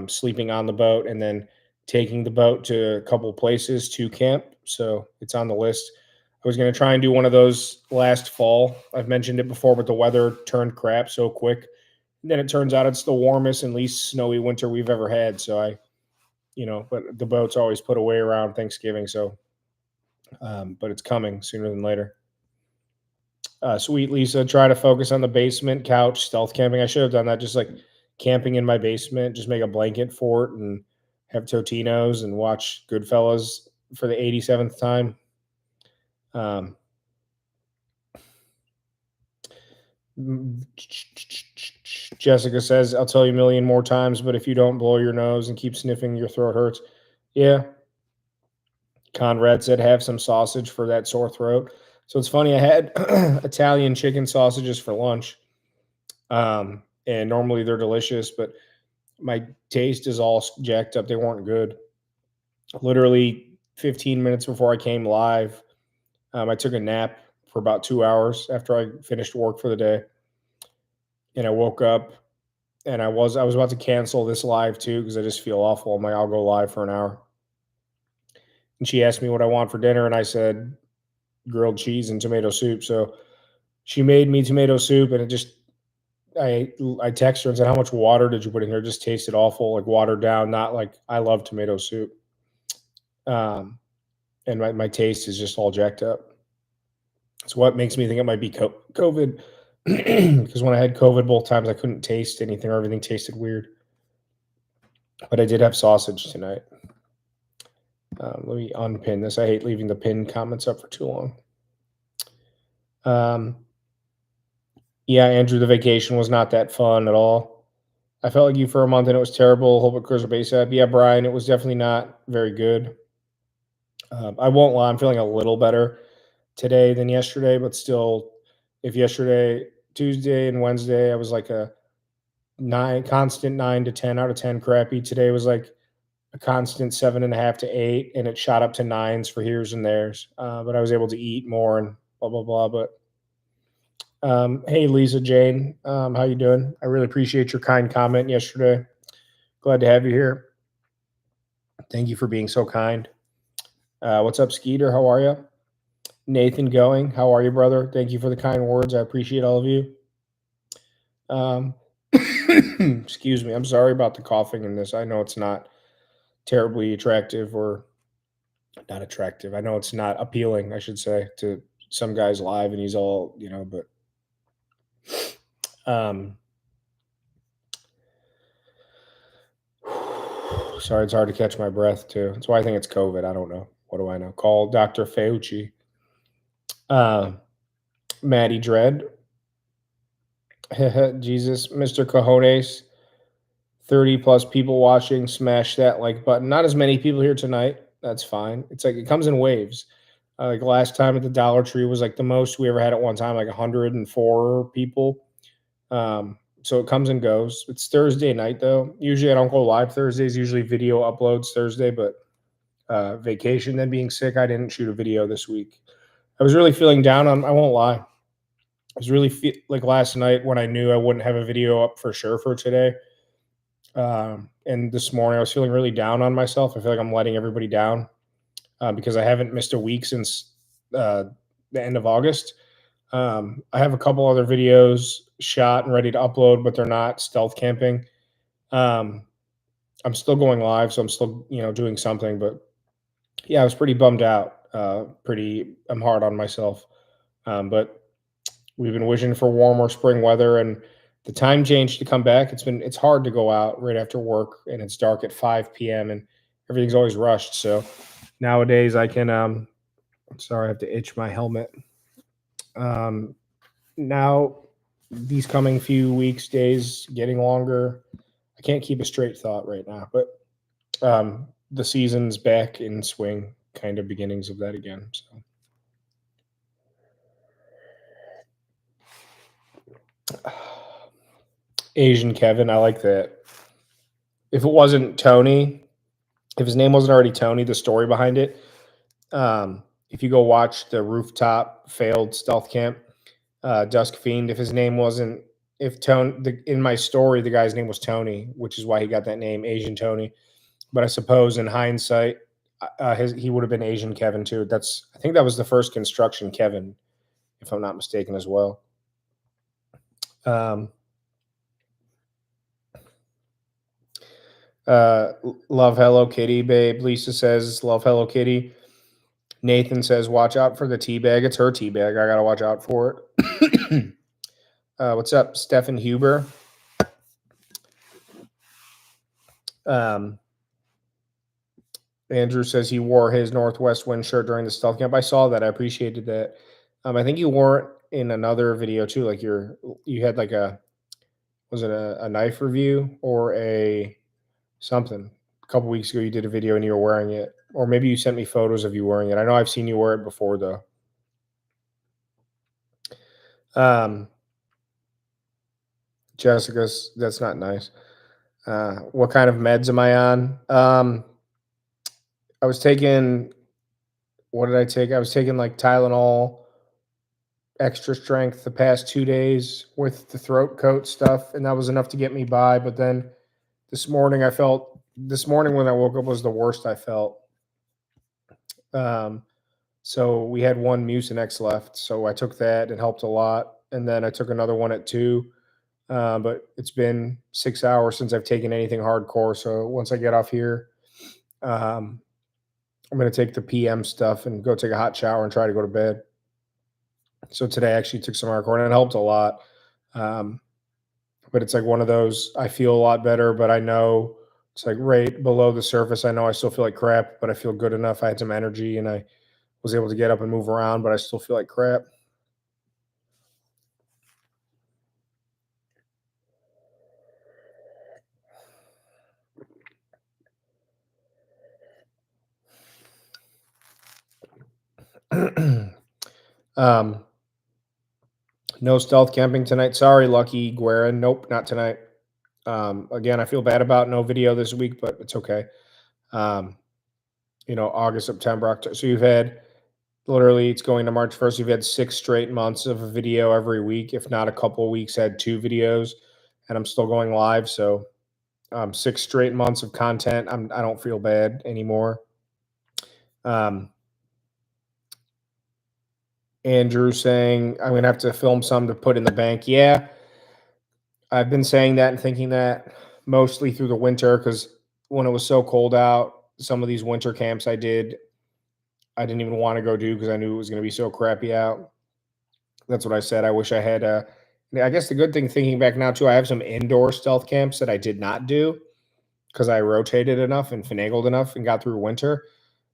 Sleeping on the boat and then taking the boat to a couple places to camp. So it's on the list. I was going to try and do one of those last fall. I've mentioned it before, but the weather turned crap so quick. And then it turns out it's the warmest and least snowy winter we've ever had. So but the boat's always put away around Thanksgiving. So, but it's coming sooner than later. Sweet Lisa, try to focus on the basement couch stealth camping. I should have done that, just like camping in my basement, just make a blanket fort and have Totinos and watch Goodfellas for the 87th time. Jessica says, I'll tell you a million more times, but if you don't blow your nose and keep sniffing, your throat hurts. Yeah. Conrad said have some sausage for that sore throat. So it's funny. I had Italian chicken sausages for lunch, and normally they're delicious, but my taste is all jacked up. They weren't good. Literally 15 minutes before I came live, I took a nap for about 2 hours after I finished work for the day, and I woke up and I was about to cancel this live too because I just feel awful. I'm like, I'll go live for an hour. And she asked me what I want for dinner, and I said grilled cheese and tomato soup. So she made me tomato soup, and it just I texted her and said, "How much water did you put in here?" It just tasted awful, like watered down. Not like I love tomato soup, um, and my taste is just all jacked up. It's what makes me think it might be COVID, because when I had COVID both times, I couldn't taste anything or everything tasted weird. But I did have sausage tonight. Let me unpin this. I hate leaving the pinned comments up for too long. Yeah, Andrew, the vacation was not that fun at all. I felt like you for a month and it was terrible. Hope it clears up ASAP. Yeah, Brian, it was definitely not very good. I won't lie, I'm feeling a little better today than yesterday, but still, if yesterday, Tuesday and Wednesday, I was like a constant 9 to 10 out of 10 crappy. Today was like a constant 7.5 to 8, and it shot up to nines for here's and there's. But I was able to eat more and blah blah blah. But hey, Lisa Jane, how you doing? I really appreciate your kind comment yesterday. Glad to have you here. Thank you for being so kind. What's up, Skeeter? How are you? Nathan Going, how are you, brother? Thank you for the kind words. I appreciate all of you. Excuse me. I'm sorry about the coughing in this. I know it's not terribly attractive or not attractive. I know it's not appealing, I should say, to some guys live, and he's all, but sorry, it's hard to catch my breath too. That's why I think it's COVID. I don't know. What do I know? Call Dr. Fauci. Maddie Dread. Jesus, Mr. Cojones. 30 plus people watching. Smash that like button. Not as many people here tonight. That's fine. It's like it comes in waves. Like last time at the Dollar Tree was like the most we ever had at one time, like 104 people. So it comes and goes. It's Thursday night though. Usually I don't go live Thursdays. Usually video uploads Thursday, but vacation, then being sick, I didn't shoot a video this week. I was really feeling down on. I won't lie. I was really like last night when I knew I wouldn't have a video up for sure for today. And this morning I was feeling really down on myself. I feel like I'm letting everybody down because I haven't missed a week since the end of August. I have a couple other videos shot and ready to upload, but they're not stealth camping. I'm still going live, so I'm still doing something. But yeah, I was pretty bummed out. I'm hard on myself, but we've been wishing for warmer spring weather and the time change to come back. It's hard to go out right after work and it's dark at 5 p.m. and everything's always rushed. So nowadays I can sorry, I have to itch my helmet. Now these coming few weeks, days getting longer. I can't keep a straight thought right now, but the season's back in swing, kind of beginnings of that again. So Asian Kevin, I like that. If it wasn't Tony, if his name wasn't already Tony, the story behind it. If you go watch the rooftop failed stealth camp, Dusk Fiend, if his name wasn't, if Tony, in my story, the guy's name was Tony, which is why he got that name, Asian Tony. But I suppose in hindsight, he would have been Asian Kevin too. I think that was the first construction Kevin, if I'm not mistaken, as well. Love Hello Kitty, babe. Lisa says, love Hello Kitty. Nathan says, watch out for the tea bag. It's her tea bag. I got to watch out for it. What's up, Stefan Huber? Andrew says he wore his Northwest Wind shirt during the stealth camp. I saw that. I appreciated that. I think you wore it in another video too. Like you had like was it a knife review or a something? A couple weeks ago, you did a video and you were wearing it. Or maybe you sent me photos of you wearing it. I know I've seen you wear it before, though. Jessica's, that's not nice. What kind of meds am I on? I was taking, what did I take? I was taking like Tylenol extra strength the past 2 days with the throat coat stuff, and that was enough to get me by. But then this morning when I woke up was the worst I felt. So we had one Mucinex left, so I took that. It helped a lot, and then I took another one at 2. But it's been 6 hours since I've taken anything hardcore. So once I get off here, um, I'm going to take the PM stuff and go take a hot shower and try to go to bed. So today I actually took some hardcore and it helped a lot. But it's like one of those, I feel a lot better, but I know it's like right below the surface. I know I still feel like crap, but I feel good enough. I had some energy and I was able to get up and move around, but I still feel like crap. um, no stealth camping tonight. Sorry, Lucky Guerra. Nope, not tonight. Again, I feel bad about no video this week, but it's okay. August, September, October. So you've had literally, it's going to March 1st. You've had 6 straight months of a video every week, if not a couple of weeks, had 2 videos, and I'm still going live. So 6 straight months of content. I don't feel bad anymore. Andrew saying I'm gonna have to film some to put in the bank. Yeah, I've been saying that and thinking that mostly through the winter because when it was so cold out, some of these winter camps I didn't even want to go do because I knew it was going to be so crappy out. That's what I said. I wish I had. I guess the good thing, thinking back now too, I have some indoor stealth camps that I did not do because I rotated enough and finagled enough and got through winter.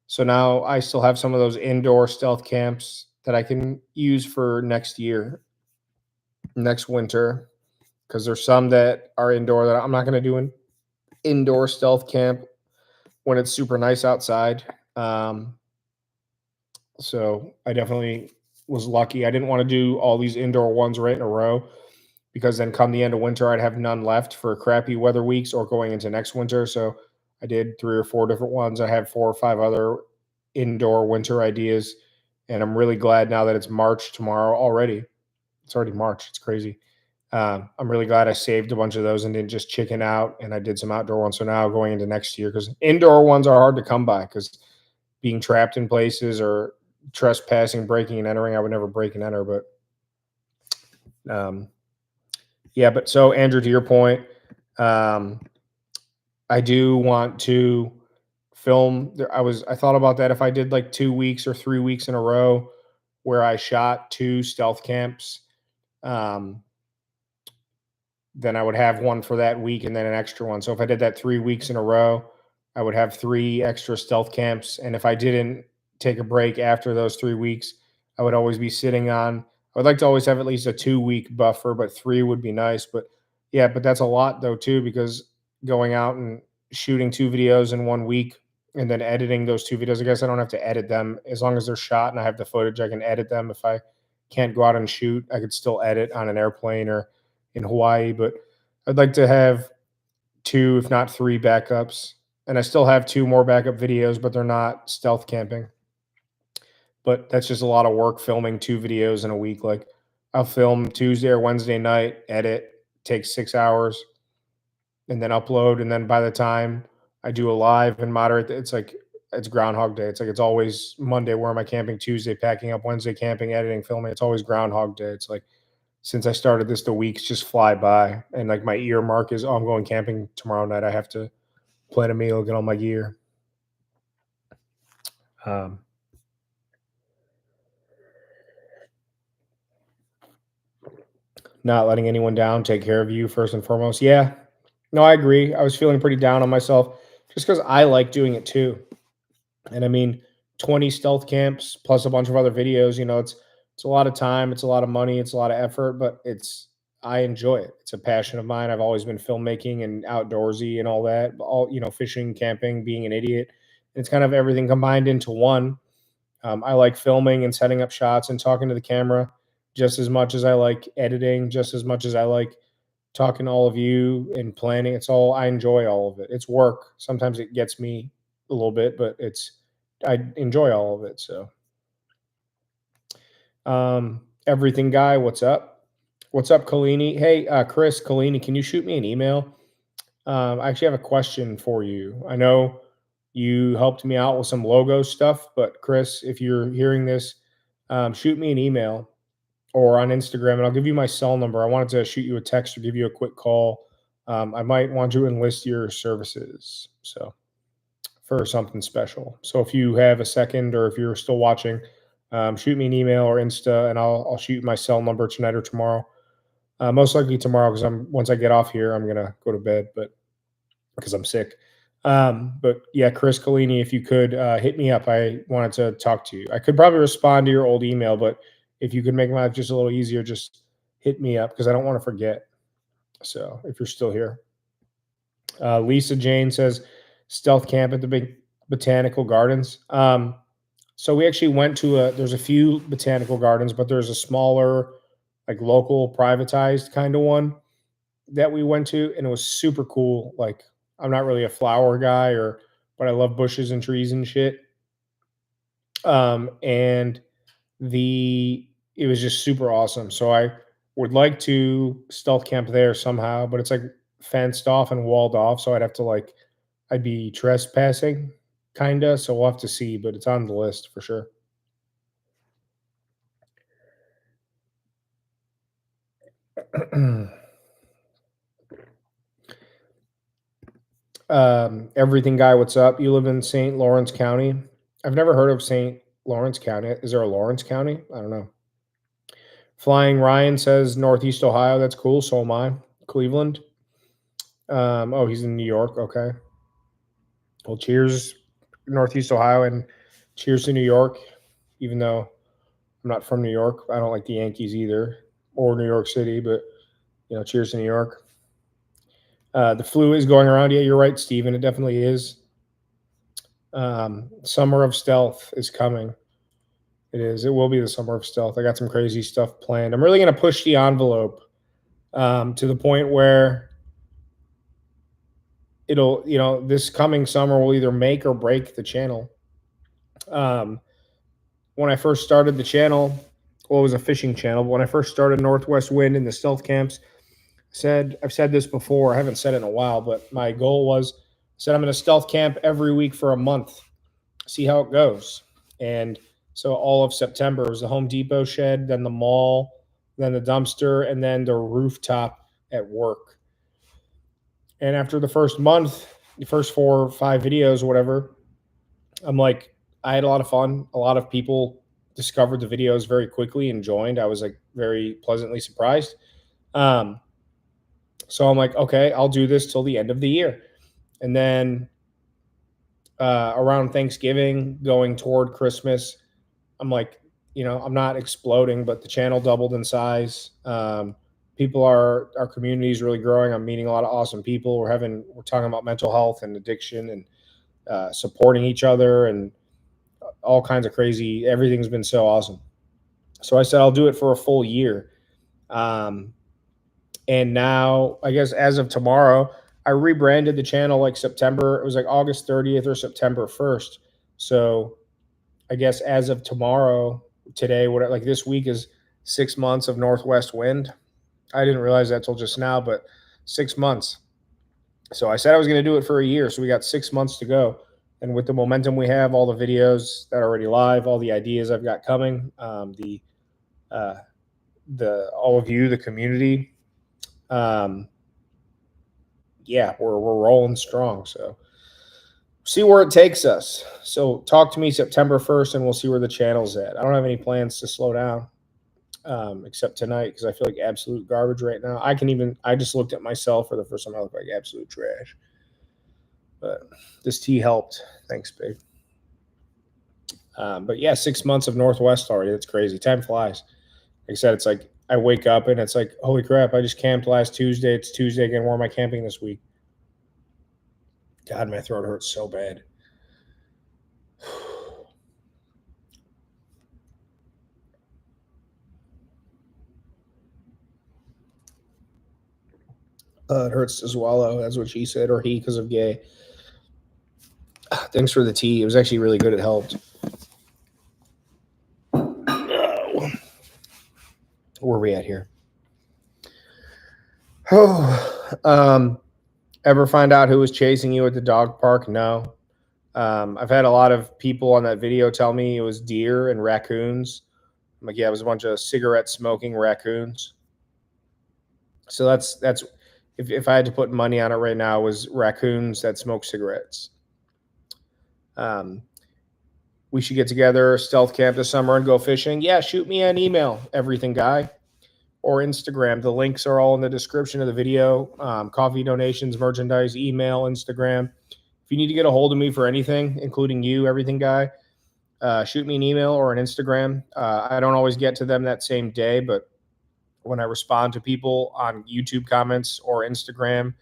So now I still have some of those indoor stealth camps that I can use for next year, next winter, because there's some that are indoor that I'm not going to do an indoor stealth camp when it's super nice outside. So I definitely was lucky. I didn't want to do all these indoor ones right in a row because then come the end of winter, I'd have none left for crappy weather weeks or going into next winter. So I did 3 or 4 different ones. I have 4 or 5 other indoor winter ideas. And I'm really glad now that it's March tomorrow already. It's already March. It's crazy. I'm really glad I saved a bunch of those and didn't just chicken out. And I did some outdoor ones. So now going into next year, because indoor ones are hard to come by because being trapped in places or trespassing, breaking and entering, I would never break and enter. But yeah, but so Andrew, to your point, I do want to film. I thought about that if I did like 2 weeks or 3 weeks in a row where I shot 2 stealth camps, then I would have one for that week and then an extra one. So if I did that 3 weeks in a row, I would have 3 extra stealth camps. And if I didn't take a break after those 3 weeks, I would always be sitting on. I would like to always have at least a 2-week buffer, but 3 would be nice. But yeah, but that's a lot though too, because going out and shooting 2 videos in 1 week and then editing those 2 videos, I guess I don't have to edit them as long as they're shot and I have the footage. I can edit them. If I can't go out and shoot, I could still edit on an airplane or in Hawaii. But I'd like to have 2, if not 3 backups. And I still have 2 more backup videos, but they're not stealth camping. But that's just a lot of work filming 2 videos in a week. Like I'll film Tuesday or Wednesday night, edit, takes 6 hours, and then upload. And then by the time I do a live and moderate, it's Groundhog Day. It's like it's always Monday, where am I camping? Tuesday, packing up. Wednesday, camping, editing, filming. It's always Groundhog Day. It's like since I started this, the weeks just fly by. And like my earmark is, oh, I'm going camping tomorrow night. I have to plan a meal, get all my gear. Not letting anyone down, take care of you first and foremost. Yeah, no, I agree. I was feeling pretty down on myself just because I like doing it too. And I mean, 20 stealth camps plus a bunch of other videos, it's a lot of time, it's a lot of money, it's a lot of effort, but I enjoy it. It's a passion of mine. I've always been filmmaking and outdoorsy and all that, all, fishing, camping, being an idiot. It's kind of everything combined into one. I like filming and setting up shots and talking to the camera just as much as I like editing, just as much as I like talking to all of you and planning. I enjoy all of it. It's work. Sometimes it gets me a little bit, but I enjoy all of it. So, everything guy, what's up? What's up, Kalini? Hey, Chris, Kalini, can you shoot me an email? I actually have a question for you. I know you helped me out with some logo stuff, but Chris, if you're hearing this, shoot me an email or on Instagram, and I'll give you my cell number. I wanted to shoot you a text or give you a quick call. I might want to enlist your services, so for something special. So if you have a second, or if you're still watching, shoot me an email or Insta, and I'll shoot you my cell number tonight or tomorrow. Most likely tomorrow, because once I get off here, I'm gonna go to bed, but because I'm sick. But yeah, Chris Collini, if you could hit me up, I wanted to talk to you. I could probably respond to your old email, but if you could make my life just a little easier, just hit me up because I don't want to forget. So if you're still here, Lisa Jane says stealth camp at the big botanical gardens. So we actually went to there's a few botanical gardens, but there's a smaller, like local privatized kind of one that we went to, and it was super cool. Like, I'm not really a flower guy, but I love bushes and trees and shit. And it was just super awesome. So I would like to stealth camp there somehow, but it's like fenced off and walled off. So I'd be trespassing kinda. So we'll have to see, but it's on the list for sure. Everything guy, what's up? You live in St. Lawrence County. I've never heard of St. Lawrence County. Is there a Lawrence County? I don't know. Flying Ryan says Northeast Ohio. That's cool. So am I. Cleveland. Oh, he's in New York. Okay. Well, cheers, Northeast Ohio, and cheers to New York. Even though I'm not from New York, I don't like the Yankees either, or New York City. But cheers to New York. The flu is going around. Yeah, you're right, Steven. It definitely is. Summer of Stealth is coming. It is. It will be the Summer of Stealth. I got some crazy stuff planned. I'm really going to push the envelope to the point where this coming summer will either make or break the channel. When I first started the channel, well, it was a fishing channel. But when I first started Northwest Wind in the stealth camps, I've said this before. I haven't said it in a while, but my goal was, I'm going to stealth camp every week for a month, see how it goes. And so all of September was the Home Depot shed, then the mall, then the dumpster, and then the rooftop at work. And after the first month, the first 4 or 5 videos, whatever, I had a lot of fun. A lot of people discovered the videos very quickly and joined. I was very pleasantly surprised. So I'm okay, I'll do this till the end of the year. And then around Thanksgiving, going toward Christmas, I'm I'm not exploding, but the channel doubled in size. Our community is really growing. I'm meeting a lot of awesome people. We're talking about mental health and addiction and supporting each other and all kinds of crazy. Everything's been so awesome. So I said, I'll do it for a full year. And now, I guess as of tomorrow, I rebranded the channel September. It was August 30th or September 1st. So I guess as of tomorrow, today, this week is 6 months of Northwest Wind. I didn't realize that till just now, but 6 months. So I said I was going to do it for a year. So we got 6 months to go. And with the momentum we have, all the videos that are already live, all the ideas I've got coming, all of you, the community, yeah, we're rolling strong. So see where it takes us. So talk to me September 1st, and we'll see where the channel's at. I don't have any plans to slow down, except tonight, because I feel like absolute garbage right now. I just looked at myself for the first time. I look like absolute trash. But this tea helped. Thanks, babe. But yeah, 6 months of Northwest already. That's crazy. Time flies. Like I said, it's I wake up and it's holy crap, I just camped last Tuesday. It's Tuesday again. Where am I camping this week? God, my throat hurts so bad. It hurts to swallow. That's what she said, or he, because of gay. Thanks for the tea. It was actually really good. It helped. Oh. Where are we at here? Oh, ever find out who was chasing you at the dog park? No. I've had a lot of people on that video tell me it was deer and raccoons. I'm like, yeah, it was a bunch of cigarette smoking raccoons. So that's if I had to put money on it right now, it was raccoons that smoke cigarettes. We should get together, stealth camp this summer and go fishing. Yeah, shoot me an email, everything guy, or Instagram. The links are all in the description of the video. Coffee donations, merchandise, email, Instagram. If you need to get a hold of me for anything, including you, everything guy, shoot me an email or an Instagram. I don't always get to them that same day, but when I respond to people on YouTube comments or Instagram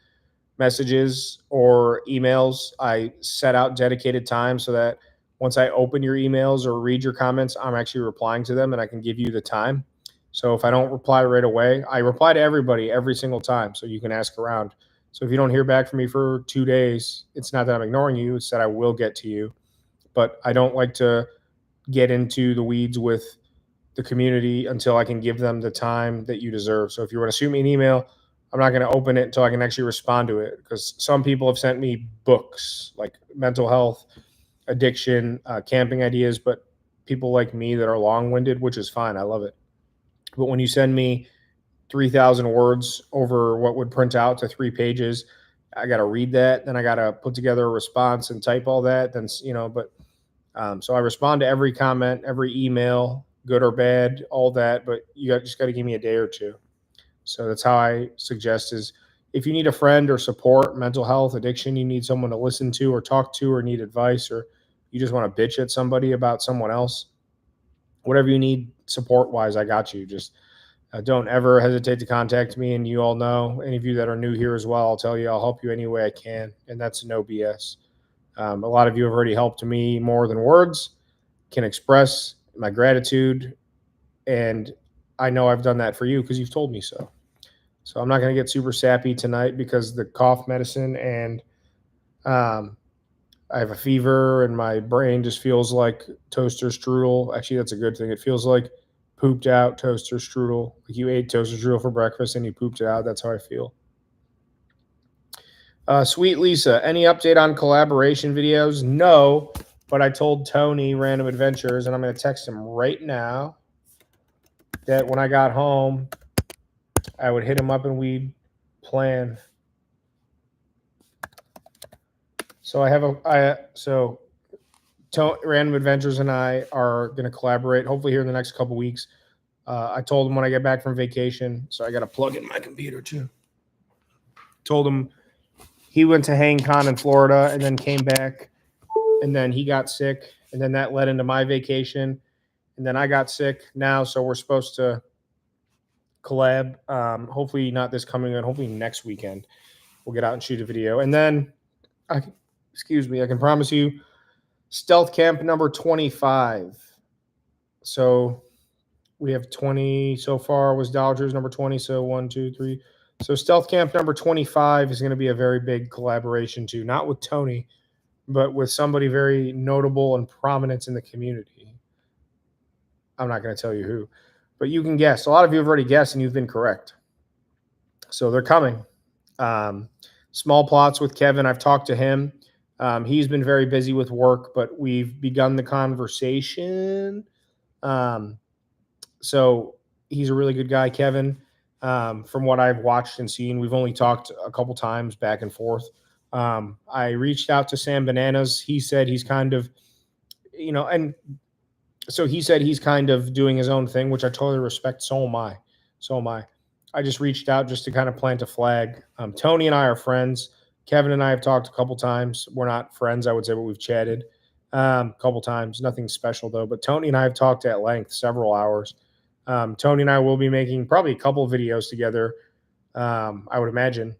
messages or emails, I set out dedicated time so that once I open your emails or read your comments, I'm actually replying to them and I can give you the time. So if I don't reply right away, I reply to everybody every single time. So you can ask around. So if you don't hear back from me for 2 days, it's not that I'm ignoring you, it's that I will get to you. But I don't like to get into the weeds with the community until I can give them the time that you deserve. So if you want to shoot me an email, I'm not going to open it until I can actually respond to it, because some people have sent me books like mental health, addiction, camping ideas, but people like me that are long-winded, which is fine. I love it. But when you send me 3,000 words over what would print out to 3 pages, I got to read that. Then I got to put together a response and type all that. Then, but so I respond to every comment, every email, good or bad, all that. But just got to give me a day or two. So that's how I suggest is if you need a friend or support, mental health, addiction, you need someone to listen to or talk to or need advice, or you just want to bitch at somebody about someone else, whatever you need support wise, I got you. Just don't ever hesitate to contact me. And you all know, any of you that are new here as well, I'll tell you, I'll help you any way I can. And that's no BS. A lot of you have already helped me more than words can express my gratitude. And I know I've done that for you because you've told me so. So I'm not going to get super sappy tonight because the cough medicine and I have a fever and my brain just feels like toaster strudel. Actually, that's a good thing. It feels like pooped out toaster strudel. Like you ate toaster strudel for breakfast and you pooped it out. That's how I feel. Sweet Lisa, any update on collaboration videos? No, but I told Tony Random Adventures, and I'm going to text him right now, that when I got home, I would hit him up and we'd plan. So Random Adventures and I are going to collaborate hopefully here in the next couple weeks. I told him when I get back from vacation, so I got to plug in my computer too. Told him he went to Hang Con in Florida and then came back, and then he got sick, and then that led into my vacation, and then I got sick now, so we're supposed to collab. Hopefully not this coming, and hopefully next weekend we'll get out and shoot a video, and then I can promise you stealth camp number 25. So we have 20 so far was Dodgers number 20. So 1, 2, 3. So stealth camp number 25 is going to be a very big collaboration too, not with Tony, but with somebody very notable and prominent in the community. I'm not going to tell you who, but you can guess. A lot of you have already guessed and you've been correct. So they're coming. Small plots with Kevin. I've talked to him. He's been very busy with work, but we've begun the conversation. So he's a really good guy, Kevin. From what I've watched and seen, we've only talked a couple times back and forth. I reached out to Sam Bananas. He said he's kind of, and so he said he's kind of doing his own thing, which I totally respect. So am I. I just reached out just to kind of plant a flag. Tony and I are friends. Kevin and I have talked a couple times. We're not friends, I would say, but we've chatted a couple times. Nothing special, though. But Tony and I have talked at length, several hours. Tony and I will be making probably a couple videos together, I would imagine.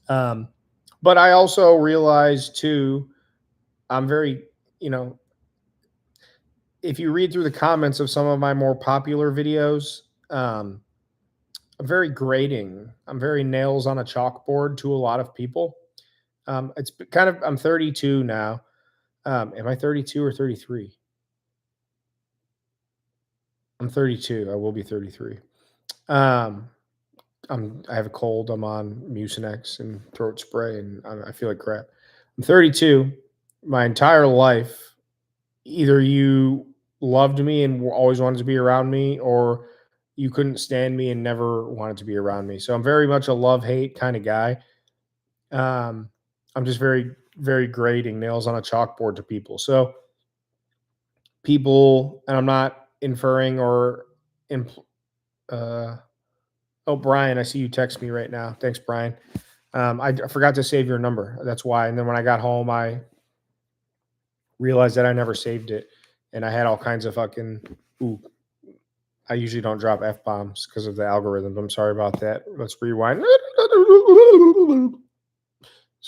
But I also realized, too, I'm very, if you read through the comments of some of my more popular videos, I'm very grating. I'm very nails on a chalkboard to a lot of people. I'm 32 now. Am I 32 or 33? I'm 32. I will be 33. Um, I have a cold. I'm on Mucinex and throat spray, and I feel like crap. I'm 32. My entire life, either you loved me and always wanted to be around me, or you couldn't stand me and never wanted to be around me. So I'm very much a love hate kind of guy. Um, I'm just very, very grating nails on a chalkboard to people. So people, and I'm not inferring or impl- uh, oh, Brian, I see you text me right now. Thanks, Brian. I forgot to save your number. That's why. And then when I got home, I realized that I never saved it, and I had all kinds of fucking. Ooh, I usually don't drop f bombs because of the algorithm. I'm sorry about that. Let's rewind.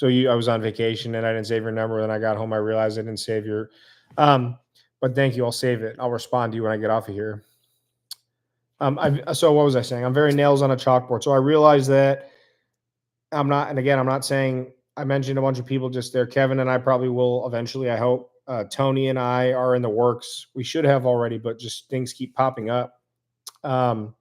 I was on vacation and I didn't save your number. Then I got home, I realized I didn't save your. Um, but thank you. I'll save it. I'll respond to you when I get off of here. So what was I saying? I'm very nails on a chalkboard. So I realized that I'm not, and again, I'm not saying I mentioned a bunch of people just there. Kevin and I probably will eventually. I hope. Tony and I are in the works. We should have already, but just things keep popping up. Um,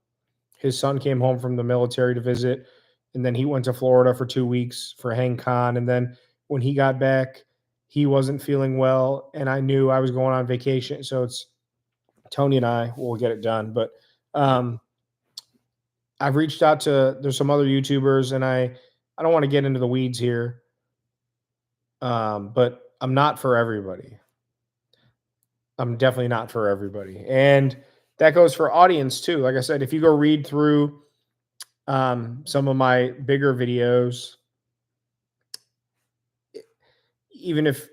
his son came home from the military to visit, and then he went to Florida for 2 weeks for Hang Con. And then when he got back, he wasn't feeling well, and I knew I was going on vacation. So it's Tony and I will get it done. But um, I've reached out to there's some other YouTubers, and I don't want to get into the weeds here, but I'm not for everybody. I'm definitely not for everybody, and that goes for audience too. Like I said, if you go read through some of my bigger videos, even if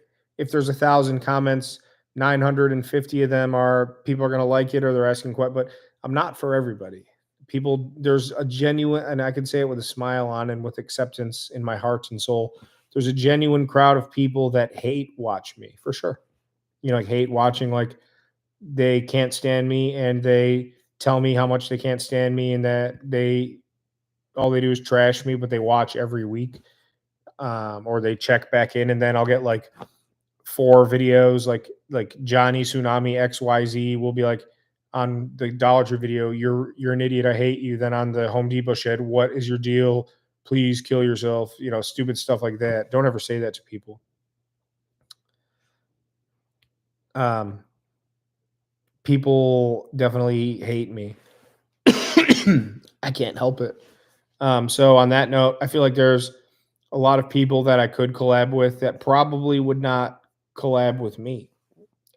there's 1,000 comments, 950 of them are people are going to like it or they're asking questions. But I'm not for everybody. People, there's a genuine, and I can say it with a smile on and with acceptance in my heart and soul. There's a genuine crowd of people that hate watch me for sure. Like hate watching, like they can't stand me and they tell me how much they can't stand me and that all they do is trash me, but they watch every week. Or they check back in, and then I'll get like 4 videos, like Johnny Tsunami XYZ will be like on the Dollar Tree video, you're an idiot, I hate you. Then on the Home Depot shed, what is your deal? Please kill yourself. Stupid stuff like that. Don't ever say that to people. Um, People definitely hate me. I can't help it. So on that note, I feel like there's a lot of people that I could collab with that probably would not collab with me.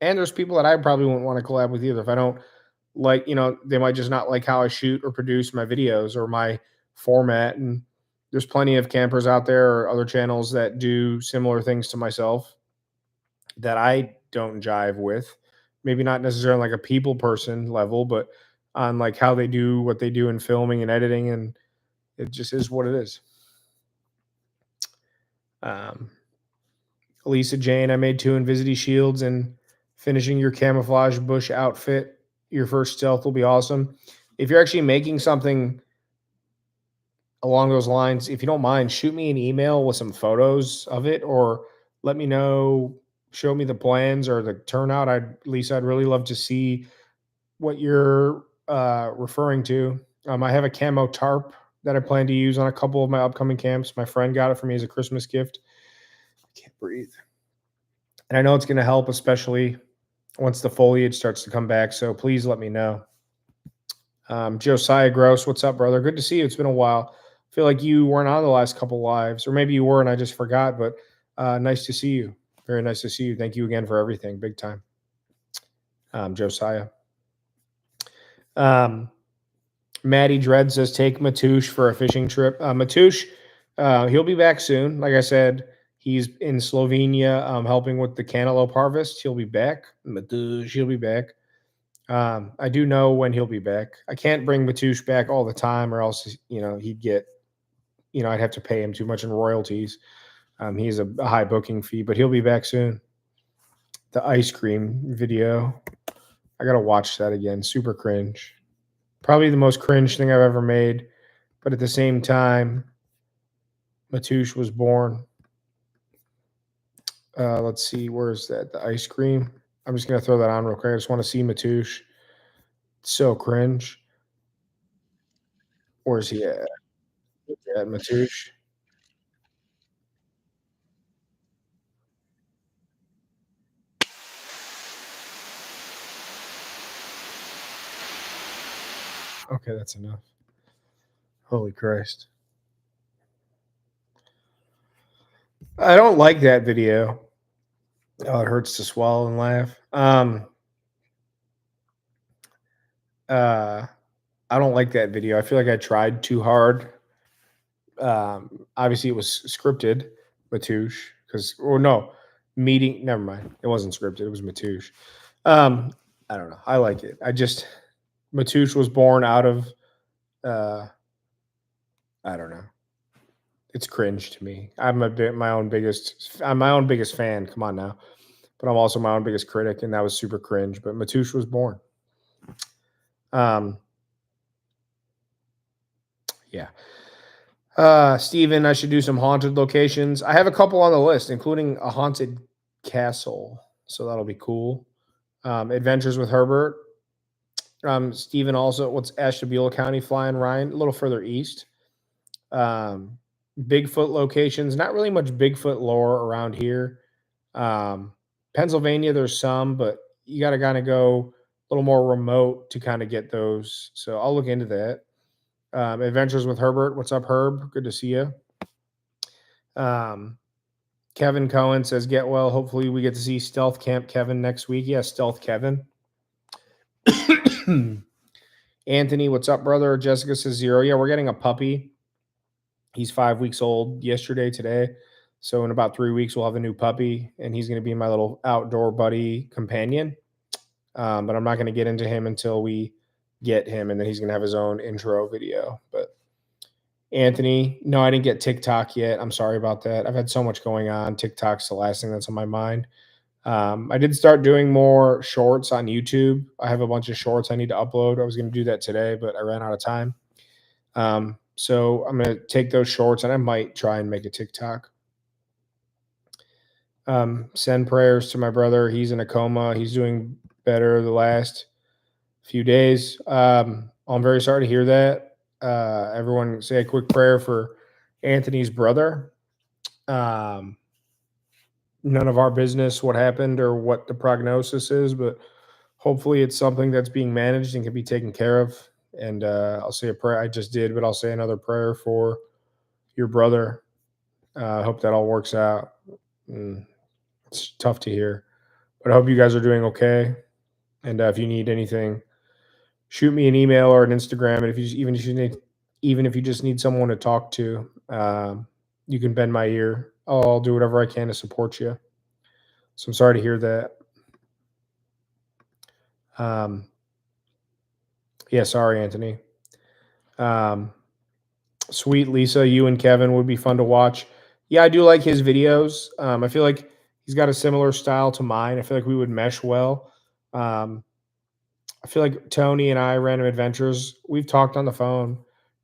And there's people that I probably wouldn't want to collab with either. If I don't like, they might just not like how I shoot or produce my videos or my format. And there's plenty of campers out there or other channels that do similar things to myself that I don't jive with. Maybe not necessarily like a people person level, but on like how they do what they do in filming and editing. And it just is what it is. Um, Lisa Jane, I made 2 Invisity shields and finishing your camouflage bush outfit. Your first stealth will be awesome. If you're actually making something along those lines, if you don't mind, shoot me an email with some photos of it or let me know, show me the plans or the turnout. I'd really love to see what you're referring to. I have a camo tarp that I plan to use on a couple of my upcoming camps. My friend got it for me as a Christmas gift. I can't breathe. And I know it's going to help, especially once the foliage starts to come back. So please let me know. Josiah Gross, what's up, brother? Good to see you. It's been a while. I feel like you weren't on the last couple lives, or maybe you were and I just forgot, but nice to see you. Very nice to see you. Thank you again for everything. Big time. Josiah. Maddie Dread says, take Matoush for a fishing trip. Matoush, he'll be back soon. Like I said, he's in Slovenia helping with the cantaloupe harvest. He'll be back. Matoush, he'll be back. I do know when he'll be back. I can't bring Matoush back all the time, or else he'd get, I'd have to pay him too much in royalties. He's a high booking fee, but he'll be back soon. The ice cream video, I gotta watch that again. Super cringe. Probably the most cringe thing I've ever made. But at the same time, Matoush was born. Let's see, where's that? The ice cream. I'm just gonna throw that on real quick. I just want to see Matoush. So cringe. Where's he at? At Matoush. Okay, that's enough. Holy Christ. I don't like that video. Oh, it hurts to swallow and laugh. I don't like that video. I feel like I tried too hard. Obviously, it was scripted, Matoush, because or no, meeting. Never mind, it wasn't scripted. It was Matoush. I don't know. I like it. Matoush was born out of. I don't know. It's cringe to me. I'm my own biggest. I'm my own biggest fan. Come on now, but I'm also my own biggest critic, and that was super cringe. But Matoush was born. Yeah. Steven, I should do some haunted locations. I have a couple on the list, including a haunted castle. So that'll be cool. Adventures with Herbert. Steven also, what's Ashtabula County flying Ryan? A little further east. Bigfoot locations. Not really much Bigfoot lore around here. Pennsylvania, there's some, but you got to kind of go a little more remote to kind of get those. So I'll look into that. Adventures with Herbert. What's up, Herb? Good to see you. Kevin Cohen says, get well. Hopefully we get to see Stealth Camp Kevin next week. Yeah, Stealth Kevin. Anthony, what's up, brother? Jessica says 0. Yeah, we're getting a puppy. He's 5 weeks old today. So in about 3 weeks, we'll have a new puppy, and he's going to be my little outdoor buddy companion. But I'm not going to get into him until we get him, and then he's going to have his own intro video. But Anthony, no, I didn't get TikTok yet. I'm sorry about that. I've had so much going on. TikTok's the last thing that's on my mind. I did start doing more shorts on YouTube. I have a bunch of shorts I need to upload. I was going to do that today, but I ran out of time. So I'm going to take those shorts, and I might try and make a TikTok. Send prayers to my brother. He's in a coma. He's doing better the last few days. I'm very sorry to hear that. Everyone say a quick prayer for Anthony's brother. None of our business what happened or what the prognosis is, but hopefully it's something that's being managed and can be taken care of. And I'll say a prayer. I just did, but I'll say another prayer for your brother. I hope that all works out. It's tough to hear, but I hope you guys are doing okay. And if you need anything, shoot me an email or an Instagram. And if you just need someone to talk to, you can bend my ear. I'll do whatever I can to support you. So I'm sorry to hear that. Yeah, sorry, Anthony. Sweet Lisa, you and Kevin would be fun to watch. Yeah, I do like his videos. I feel like he's got a similar style to mine. I feel like we would mesh well. I feel like Tony and I, Random Adventures, we've talked on the phone,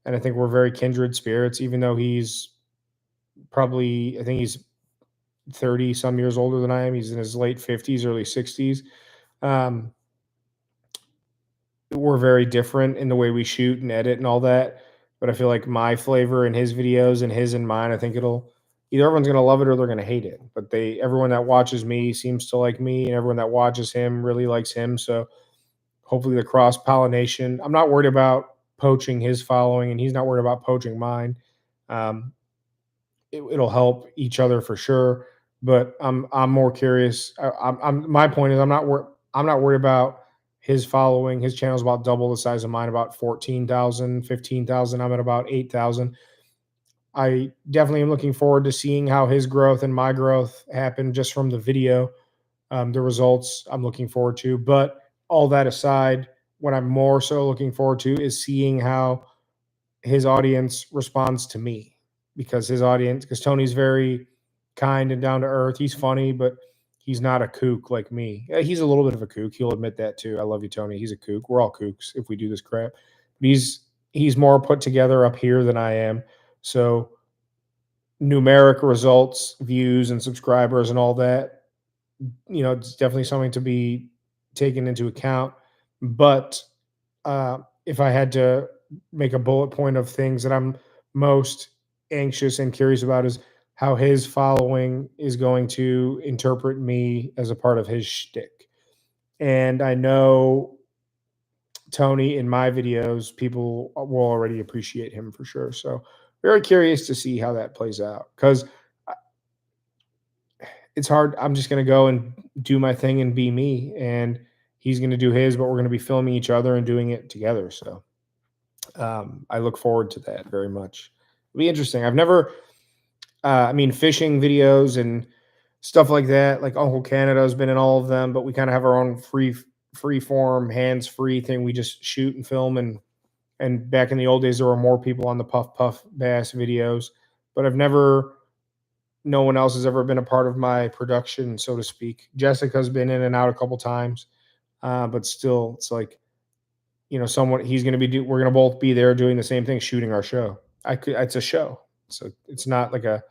and I think we're very kindred spirits, even though he's probably, I think he's 30 some years older than I am. He's in his late 50s, early 60s. We're very different in the way we shoot and edit and all that. But I feel like my flavor in his videos and his and mine, I think it'll either everyone's going to love it or they're going to hate it. But everyone that watches me seems to like me, and everyone that watches him really likes him. So hopefully the cross pollination. I'm not worried about poaching his following, and he's not worried about poaching mine. It'll help each other for sure. But I'm more curious. My point is I'm not worried about his following. His channel is about double the size of mine, about 14,000, 15,000. I'm at about 8,000. I definitely am looking forward to seeing how his growth and my growth happen just from the video. The results I'm looking forward to. But all that aside, what I'm more so looking forward to is seeing how his audience responds to me, because Tony's very kind and down to earth. He's funny, but he's not a kook like me. He's a little bit of a kook. He'll admit that too. I love you, Tony. He's a kook. We're all kooks if we do this crap. But he's more put together up here than I am. So numeric results, views, and subscribers and all that, it's definitely something to be taken into account. But if I had to make a bullet point of things that I'm most anxious and curious about is how his following is going to interpret me as a part of his shtick. And I know Tony in my videos, people will already appreciate him for sure. So very curious to see how that plays out because it's hard. I'm just going to go and do my thing and be me, and he's going to do his, but we're going to be filming each other and doing it together. So I look forward to that very much. It'll be interesting. I've never, fishing videos and stuff like that. Like Uncle Canada has been in all of them, but we kind of have our own free form, hands free thing. We just shoot and film, and back in the old days, there were more people on the Puff Puff Bass videos, but no one else has ever been a part of my production, so to speak. Jessica's been in and out a couple times, but still, it's like, he's going to we're going to both be there doing the same thing, shooting our show. It's a show. So it's not like it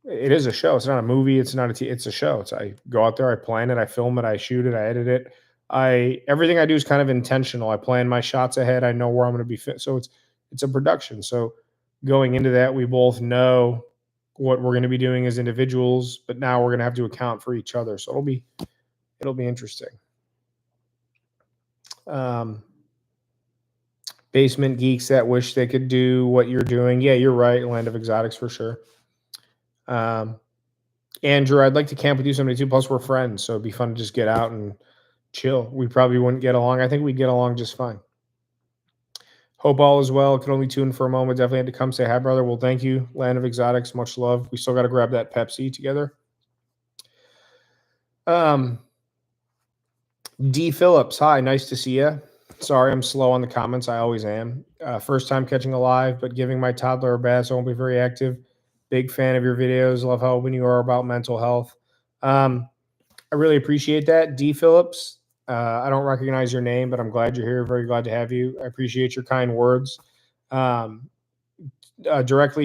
is a show. It's not a movie. It's not it's a show. I go out there, I plan it, I film it, I shoot it, I edit it. Everything I do is kind of intentional. I plan my shots ahead. I know where I'm going to be fit. So it's a production. So going into that, we both know what we're going to be doing as individuals, but now we're going to have to account for each other. So it'll be interesting. Basement geeks that wish they could do what you're doing. Yeah, you're right. Land of Exotics for sure. Andrew, I'd like to camp with you someday too. Plus, we're friends, so it'd be fun to just get out and chill. We probably wouldn't get along. I think we'd get along just fine. Hope all is well. Could only tune for a moment. Definitely had to come say hi, brother. Well, thank you, Land of Exotics. Much love. We still got to grab that Pepsi together. D. Phillips, hi. Nice to see you. Sorry, I'm slow on the comments. I always am. First time catching a live, but giving my toddler a bath, so I won't be very active. Big fan of your videos. Love how open you are about mental health. I really appreciate that, D. Phillips. I don't recognize your name, but I'm glad you're here. Very glad to have you. I appreciate your kind words. Directly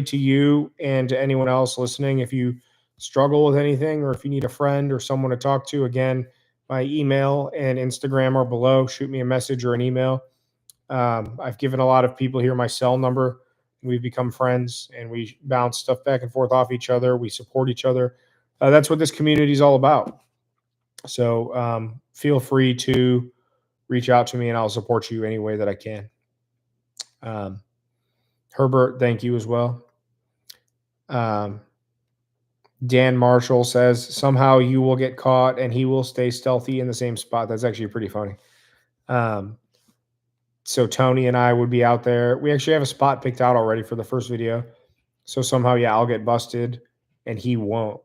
to you and to anyone else listening, if you struggle with anything or if you need a friend or someone to talk to, again, my email and Instagram are below. Shoot me a message or an email. I've given a lot of people here my cell number. We've become friends and we bounce stuff back and forth off each other. We support each other. That's what this community is all about. So feel free to reach out to me and I'll support you any way that I can. Herbert, thank you as well. Dan Marshall says, somehow you will get caught and he will stay stealthy in the same spot. That's actually pretty funny. So Tony and I would be out there. We actually have a spot picked out already for the first video. So somehow, yeah, I'll get busted and he won't.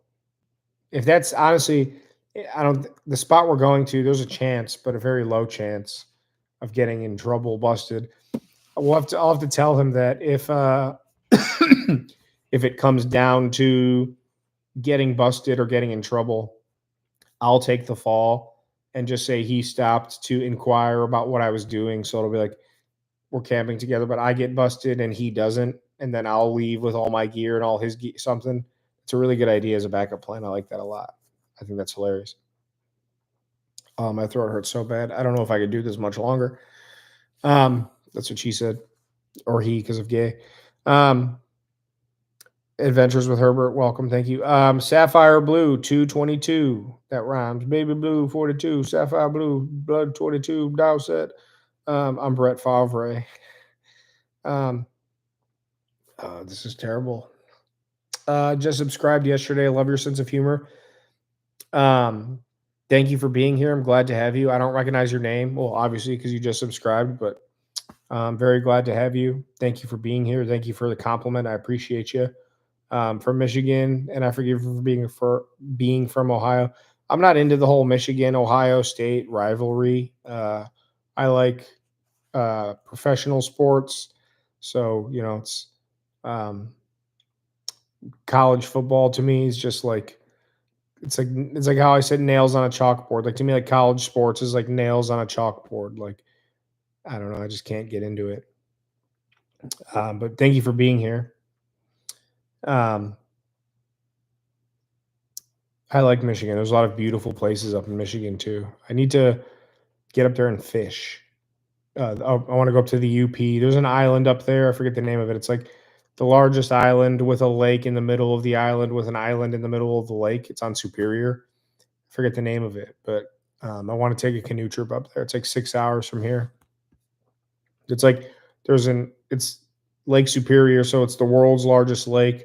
If that's honestly, the spot we're going to, there's a chance, but a very low chance of getting in trouble, busted. I'll have to tell him that if if it comes down to getting busted or getting in trouble, I'll take the fall and just say he stopped to inquire about what I was doing. So it'll be like we're camping together, but I get busted and he doesn't, and then I'll leave with all my gear and all his gear. Something. It's a really good idea as a backup plan. I like that a lot. I think that's hilarious. My throat hurts so bad. I don't know if I could do this much longer. That's what she said, or he, because of gay. Adventures with Herbert, welcome, thank you. Sapphire Blue 222, that rhymes. Baby Blue 42, Sapphire Blue, Blood 22, Dowset. I'm Brett Favre. This is terrible. Just subscribed yesterday. Love your sense of humor. Thank you for being here. I'm glad to have you. I don't recognize your name. Well, obviously, because you just subscribed, but I'm very glad to have you. Thank you for being here. Thank you for the compliment. I appreciate you. From Michigan, and I forgive you for being from Ohio. I'm not into the whole Michigan-Ohio State rivalry. I like professional sports, so it's college football to me is just like it's like how I said nails on a chalkboard. Like to me, like college sports is like nails on a chalkboard. Like I don't know, I just can't get into it. But thank you for being here. I like Michigan. There's a lot of beautiful places up in Michigan too. I need to get up there and fish. I want to go up to the UP. There's an island up there. I forget the name of it. It's like the largest island with a lake in the middle of the island with an island in the middle of the lake. It's on Superior. I forget the name of it, but I want to take a canoe trip up there. It's like 6 hours from here. It's like it's Lake Superior, so it's the world's largest lake,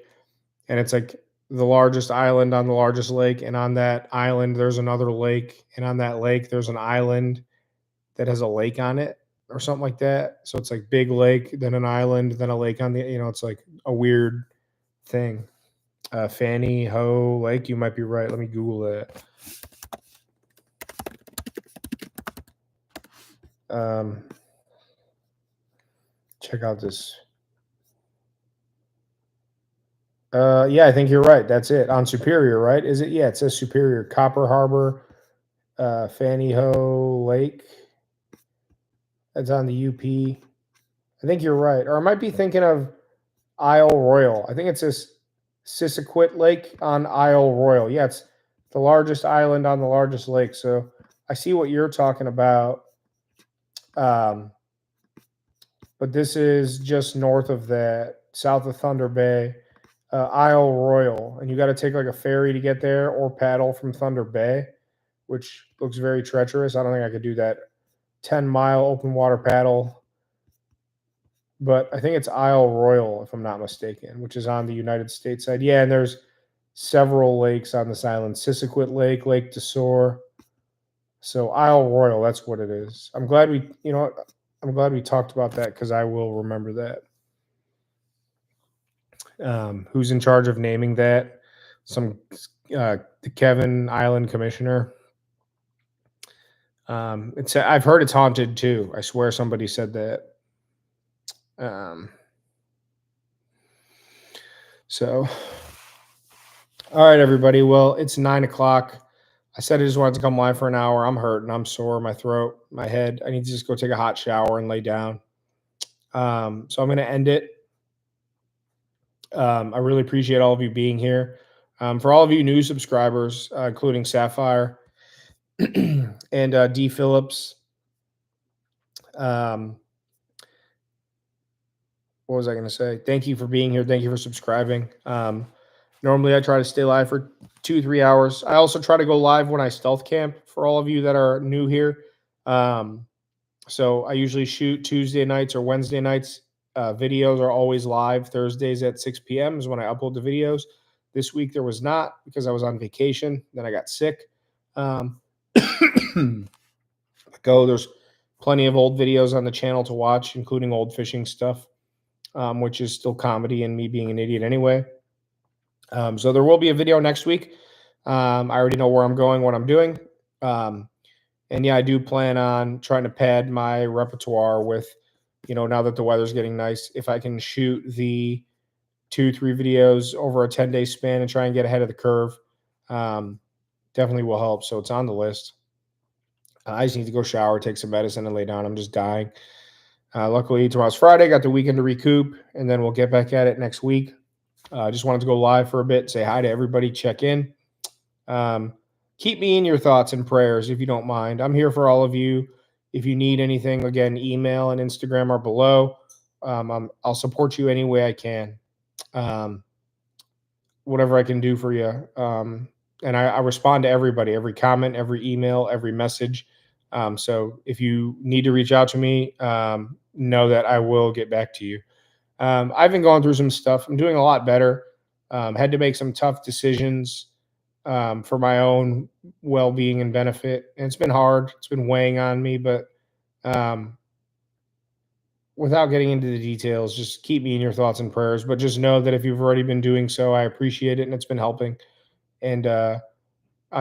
and it's like the largest island on the largest lake, and on that island there's another lake, and on that lake there's an island that has a lake on it or something like that. So it's like big lake, then an island, then a lake on the, it's like a weird thing. Fanny Ho Lake, you might be right. Let me Google that. Check out this. Yeah, I think you're right. That's it on Superior, right? Is it? Yeah, it says Superior, Copper Harbor, Fanny Ho Lake. That's on the UP. I think you're right, or I might be thinking of Isle Royal. I think it says Sisaquit Lake on Isle Royal. Yeah, it's the largest island on the largest lake. So I see what you're talking about. But this is just north of that, south of Thunder Bay, Isle Royal. And you got to take like a ferry to get there or paddle from Thunder Bay, which looks very treacherous. I don't think I could do that 10-mile open water paddle. But I think it's Isle Royal, if I'm not mistaken, which is on the United States side. Yeah, and there's several lakes on this island. Sisaquit Lake, Lake Desor. So Isle Royal, that's what it is. I'm glad we talked about that because I will remember that. Who's in charge of naming that? The Kevin Island Commissioner. I've heard it's haunted too. I swear somebody said that. So, all right, everybody. Well, it's 9:00. I said I just wanted to come live for an hour. I'm hurting. I'm sore. My throat, my head. I need to just go take a hot shower and lay down. So I'm going to end it. I really appreciate all of you being here. For all of you new subscribers, including Sapphire and D. Phillips. What was I going to say? Thank you for being here. Thank you for subscribing. Normally, I try to stay live for 2-3 hours. I also try to go live when I stealth camp for all of you that are new here. So I usually shoot Tuesday nights or Wednesday nights. Videos are always live. Thursdays at 6 p.m. is when I upload the videos. This week there was not because I was on vacation. Then I got sick. There's plenty of old videos on the channel to watch, including old fishing stuff, which is still comedy and me being an idiot anyway. So there will be a video next week. I already know where I'm going, what I'm doing. And yeah, I do plan on trying to pad my repertoire with, now that the weather's getting nice, if I can shoot the 2-3 videos over a 10-day span and try and get ahead of the curve, definitely will help. So it's on the list. I just need to go shower, take some medicine, and lay down. I'm just dying. Luckily, tomorrow's Friday. Got the weekend to recoup, and then we'll get back at it next week. I just wanted to go live for a bit, say hi to everybody, check in. Keep me in your thoughts and prayers if you don't mind. I'm here for all of you. If you need anything, again, email and Instagram are below. I'll support you any way I can. Whatever I can do for you. And I respond to everybody, every comment, every email, every message. So if you need to reach out to me, know that I will get back to you. I've been going through some stuff. I'm doing a lot better. Had to make some tough decisions for my own well-being and benefit. And it's been hard. It's been weighing on me, but without getting into the details, just keep me in your thoughts and prayers. But just know that if you've already been doing so, I appreciate it and it's been helping. And I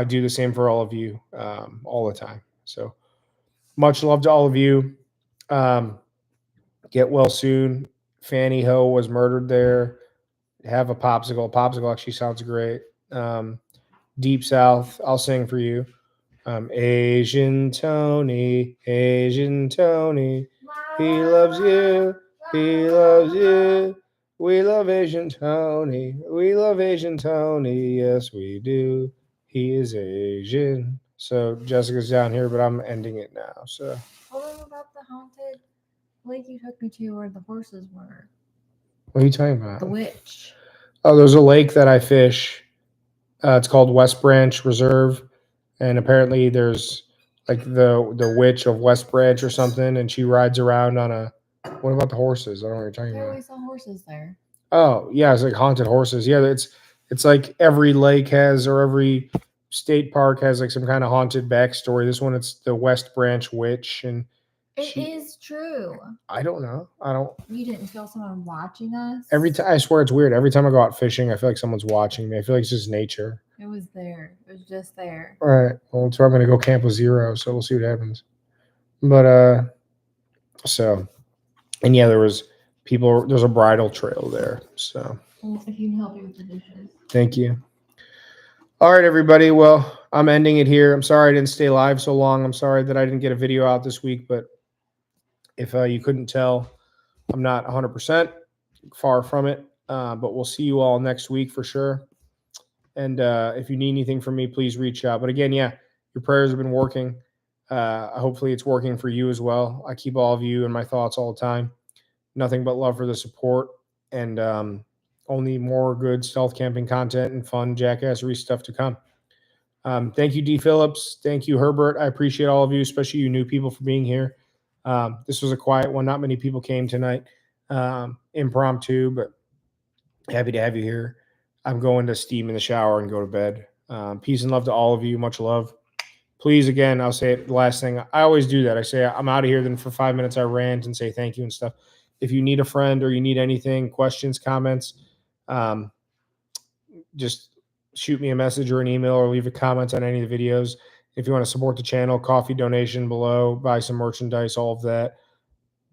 do the same for all of you all the time. So much love to all of you. Get well soon. Fanny Ho was murdered there. Have a popsicle. Popsicle actually sounds great. Deep South, I'll sing for you. Asian Tony, he loves you. He loves you. We love Asian Tony. We love Asian Tony. Yes, we do. He is Asian. So Jessica's down here, but I'm ending it now. So Tell them about the haunted lake you took me to where the horses were. what are you talking about? The witch. Oh, there's a lake that I fish. It's called West Branch Reserve, and apparently there's like the witch of West Branch or something, and she rides around on a. What about the horses? I don't know what you're talking I about. always saw horses there. Oh yeah, it's like haunted horses. Yeah, it's like every lake has or every state park has like some kind of haunted backstory. This one, it's the West Branch Witch, and It is true. I don't know. I don't. You didn't feel someone watching us? Every time I swear it's weird. Every time I go out fishing, I feel like someone's watching me. I feel like it's just nature. It was there. It was just there. All right. Well, that's where I'm gonna go camp with Zero. So we'll see what happens. But so, and yeah, there was people. There's a bridal trail there. So Well, if you can help me with the dishes. thank you. All right, everybody. Well, I'm ending it here. I'm sorry I didn't stay live so long. I'm sorry that I didn't get a video out this week. But if you couldn't tell, I'm not 100%, far from it. But we'll see you all next week for sure. And if you need anything from me, please reach out. But again, yeah, your prayers have been working. Hopefully it's working for you as well. I keep all of you in my thoughts all the time. Nothing but love for the support, and only more good stealth camping content and fun jackassery stuff to come. Thank you, D. Phillips. Thank you, Herbert. I appreciate all of you, especially you new people, for being here. This was a quiet one. Not many people came tonight. Impromptu, but happy to have you here. I'm going to steam in the shower and go to bed. Peace and love to all of you. Much love. Please, again, I'll say it the last thing. I always do that. I say I'm out of here. Then for 5 minutes, I rant and say thank you and stuff. If you need a friend or you need anything, questions, comments, just shoot me a message or an email or leave a comment on any of the videos. If you want to support the channel, coffee donation below, buy some merchandise, all of that.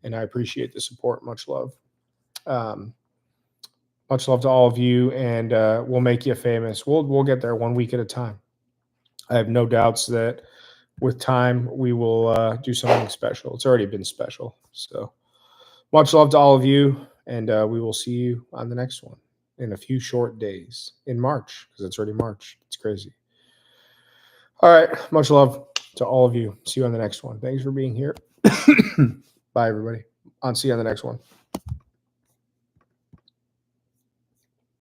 And I appreciate the support. Much love. Much love to all of you, and we'll make you famous. We'll get there 1 week at a time. I have no doubts that with time we will do something special. It's already been special. So much love to all of you, and we will see you on the next one in a few short days in March, because it's already March. It's crazy. All right. Much love to all of you. See you on the next one. Thanks for being here. Bye, everybody. I'll see you on the next one.